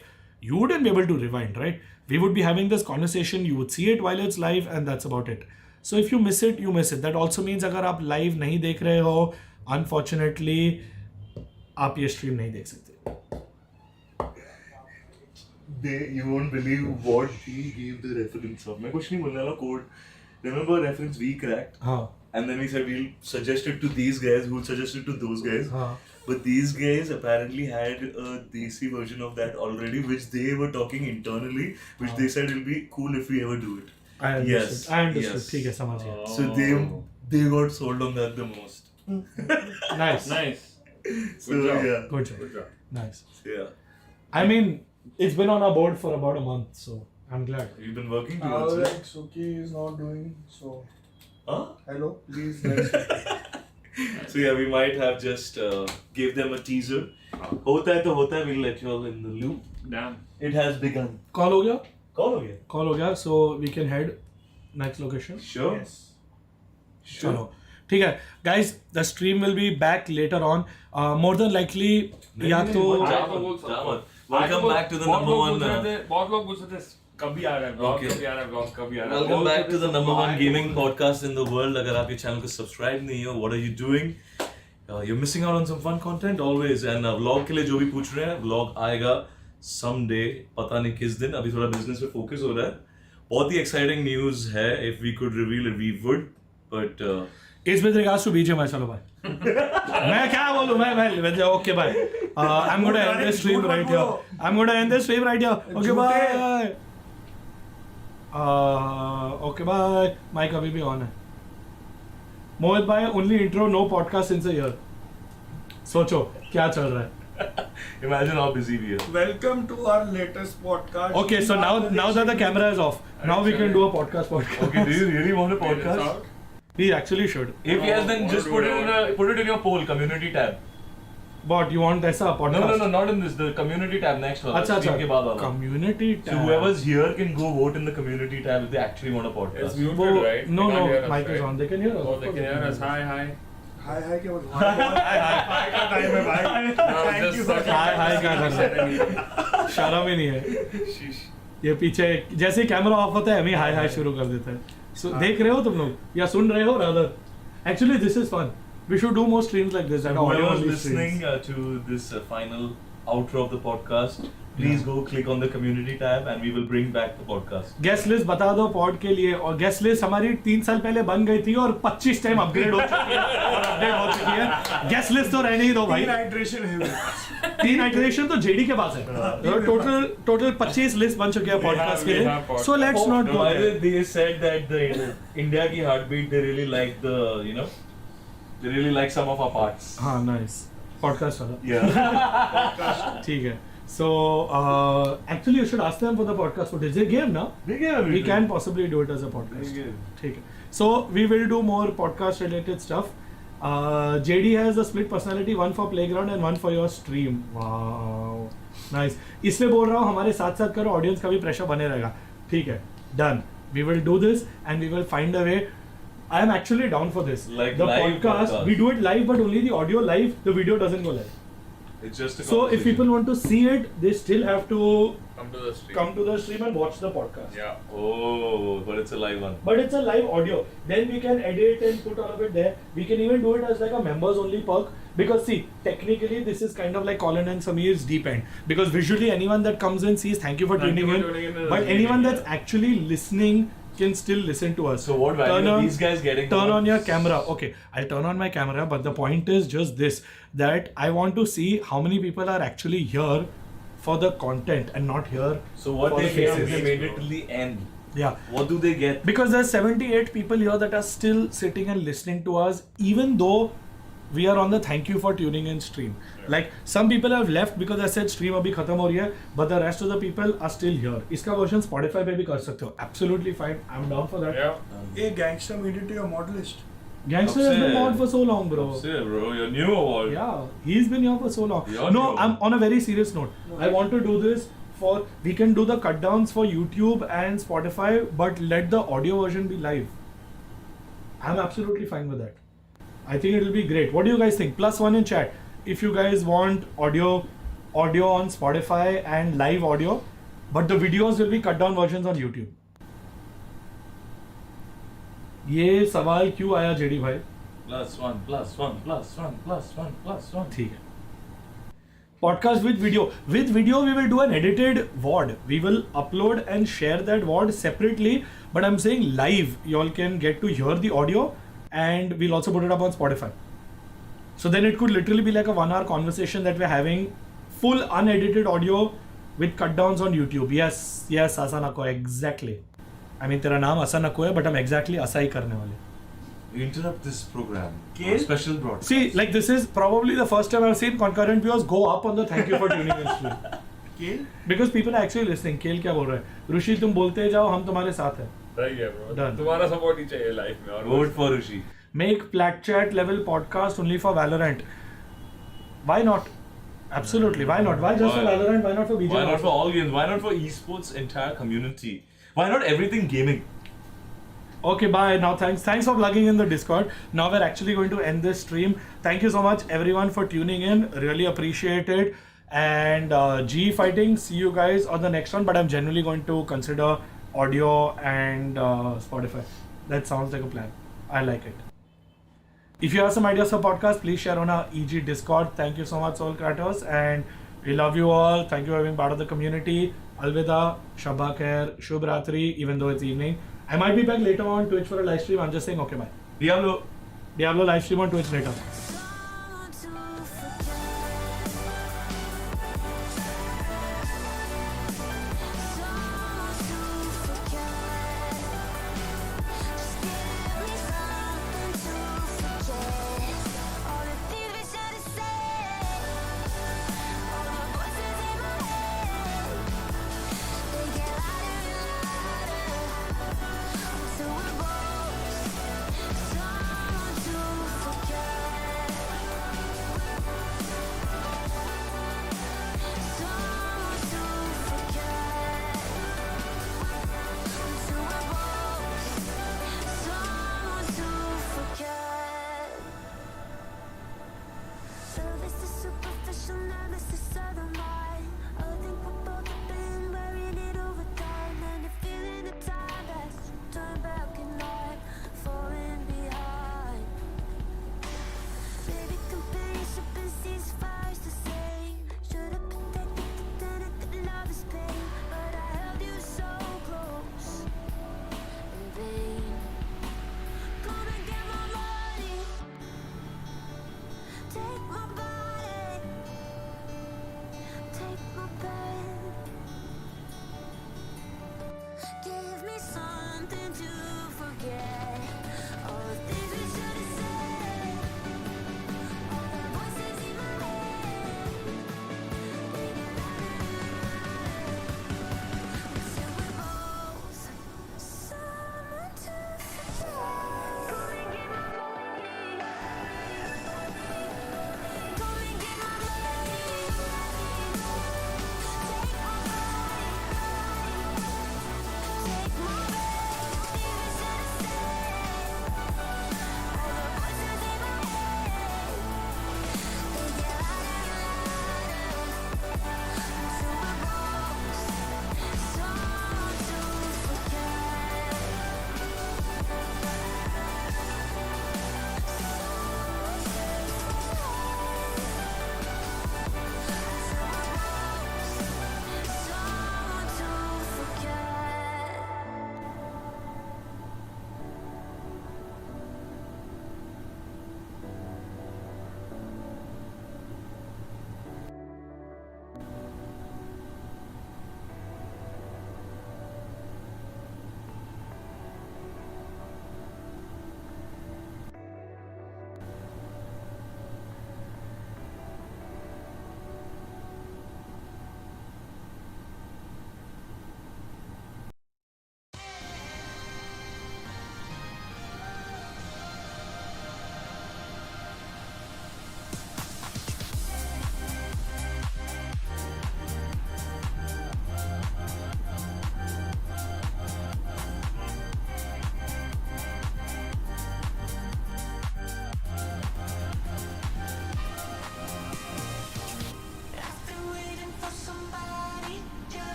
you wouldn't be able to rewind, right? We would be having this conversation, you would see it while it's live, and that's about it. So if you miss it, you miss it. That also means अगर आप live नहीं देख रहे हो, unfortunately, आप ये stream नहीं देख सकते. You won't believe what he gave the reference of. मैं कुछ नहीं बोलने वाला code. Remember reference we cracked? हाँ. And then we said we'll suggest it to these guys who suggested to those guys. हाँ. But these guys apparently had a DC version of that already, which they were talking internally, which they said will be cool if we ever do it. I understood. Yes. I understood. Yes. ठीक है, समझ गया. So they got sold on that the most. Nice. Nice. So Good job. yeah. Good job. Good job. Nice. Yeah. I mean, it's been on our board for about a month, so I'm glad. You've been working towards it. Like Suki is not doing so. Huh? Hello, please. Let's So yeah, we might have just gave them a teaser. होता है तो होता है. We'll let you all in the loop. Damn. It has begun. Call हो गया? Call again. Call हो गया, so we can head next location. Sure. yes. चलो ठीक है guys, the stream will be back later on. More than likely या तो Welcome back to the number one. बहुत लोग पूछ रहे थे कभी आ रहा है vlog, Okay. कभी आ रहा है vlog, कभी आ रहा है. Welcome back to the number one Why? gaming podcast in the world. अगर आप ये channel को subscribe नहीं हो, what are you doing? You're missing out on some fun content always. And vlog के लिए जो भी पूछ रहे हैं, vlog आएगा someday. पता नहीं किस दिन. अभी थोड़ा business पे focus हो रहा है. बहुत ही exciting news है. If we could reveal it, we would. But It's with regards to BGMI. चलो bye. मैं क्या बोलूँ मैं okay bye. I'm gonna end this stream right here. I'm gonna end this stream right here. Okay bye. Okay bye. Mic अभी भी on है. मोहित भाई only intro, no podcast since a year. सोचो क्या चल रहा है. imagine how busy we are. Welcome to our latest podcast. Okay, so now that the camera is off, now we can do a podcast. Okay, do you really want a podcast? We actually should. If yes, then just put it in your poll community tab. But you want ऐसा podcast? No, not in this. The community tab next one. अच्छा Stream के बाद वाला. community So tab. whoever's here can go vote in the community tab if they actually want a podcast. It's muted, वो right? no They can't hear us, mic is right? on. They can hear us. Oh, they can hear us. Hi, hi. Hi क्या बोल रहा है? Hi का time है भाई. No, Thank just you for Hi क्या कर रहे हैं? शर्म ही नहीं है. ये पीछे जैसे ही कैमरा ऑफ होता है हमें हाय हाय शुरू कर देता है. So देख रहे हो तुम लोग या सुन रहे हो rather? Actually, this is fun. We should do more streams like this. And audio Whoever's only listening streams. to this final outro of the podcast, please go click on the community tab and we will bring back the podcast. Guest list बता दो pod के लिए और guest list हमारी 3 साल पहले बन गई थी और 25 टाइम अपग्रेड हो चुकी है और अपडेट हो चुकी है. Guest list तो रहने ही दो भाई. 3 iteration है मेरे पास. 3 iteration तो JD के पास है. Total 25 list बन चुके हैं podcast के लिए. So let's not go By the there. way, they said that the India की heartbeat, they really like the, they really like some of our parts. हाँ nice. Podcast वाला. Yeah. ठीक है. So actually you should ask them for the podcast footage. They gave now. They gave everything. We can possibly do it as a They podcast. gave. ठीक है. So we will do more podcast related stuff. JD has a split personality, one for playground and one for your stream. Wow, nice. इसलिए बोल रहा हूँ हमारे साथ साथ करो, ऑडियंस का भी प्रेशर बने रहेगा. ठीक है, done. We will do this and we will find a way. I am actually down for this. Like the live podcast, podcast. we do it live, but only the audio live. The video doesn't go live. It's just a So if people want to see it, they still have to Come to the stream. come to the stream and watch the podcast. Yeah. Oh, but it's a live one. But it's a live audio. Then we can edit and put all of it there. We can even do it as like a members only perk. Because see, technically this is kind of like Colin and Sameer's deep end. Because visually anyone that comes in sees thank you for Thank you tuning for in. tuning in to the But stream, anyone yeah. that's actually listening can still listen to us. So what value are these guys getting? Turn on your camera. Okay, I'll turn on my camera, but the point is just this, that I want to see how many people are actually here for the content and not here. So what for they the did faces. is they made it till the end. Yeah. What do they get? Because there's 78 people here that are still sitting and listening to us, even though we are on the thank you for tuning in stream. Like some people have left because I said stream abhi khatam ho rahi hai, but the rest of the people are still here. Iska version Spotify पे भी कर सकते हो. Absolutely fine. I'm down for that. Yeah. Hey, gangster made it to your mod list. Gangster has been on for so long, bro. Yeah, bro, you're new or what? Yeah, he's been here for so long. You're No, new. I'm on a very serious note. I want to do this for, we can do the cut downs for YouTube and Spotify, but let the audio version be live. I'm absolutely fine with that. I think it will be great. What do you guys think? +1 in chat. If you guys want audio on Spotify and live audio, but the videos will be cut down versions on YouTube. ये सवाल क्यों आया JD भाई? +1. ठीक है. Podcast with video. With video, we will do an edited VOD. We will upload and share that VOD separately. But I'm saying live, y'all can get to hear the audio, and we'll also put it up on Spotify. So then it could literally be like a 1 hour conversation that we're having, full unedited audio with cut downs on YouTube. Yes, Asanako, exactly. I mean, तेरा नाम Asanako है, but हम exactly ऐसा ही करने वाले. You interrupt this program. Kale? Special broadcast. See, like this is probably the first time I've seen concurrent viewers go up on the thank you for tuning in stream. Kale? Because people are actually listening. केल क्या बोल रहा है? ऋषि तुम बोलते जाओ, हम तुम्हारे साथ हैं. सही है bro. Done. तुम्हारा सपोर्ट ही चाहिए लाइफ में और Vote for Rishi. Make Plat Chat level podcast only for Valorant. Why not? Absolutely. Why not? Why just for Why? Valorant? Why not for BJ? Why not for all games? Why not for esports entire community? Why not everything gaming? Okay, bye. Now thanks for plugging in the Discord. Now we're actually going to end this stream. Thank you so much everyone for tuning in. Really appreciate it. And G Fighting, see you guys on the next one. But I'm generally going to consider audio and Spotify. That sounds like a plan. I like it. If you have some ideas for podcast, please share on our EG Discord. Thank you so much, Soul Kratos, and we love you all. Thank you for being part of the community. Alvida, Shabha Khair, Shubh Ratri, even though it's evening. I might be back later on Twitch for a live stream. I'm just saying, okay, bye. Diablo. Diablo live stream on Twitch later.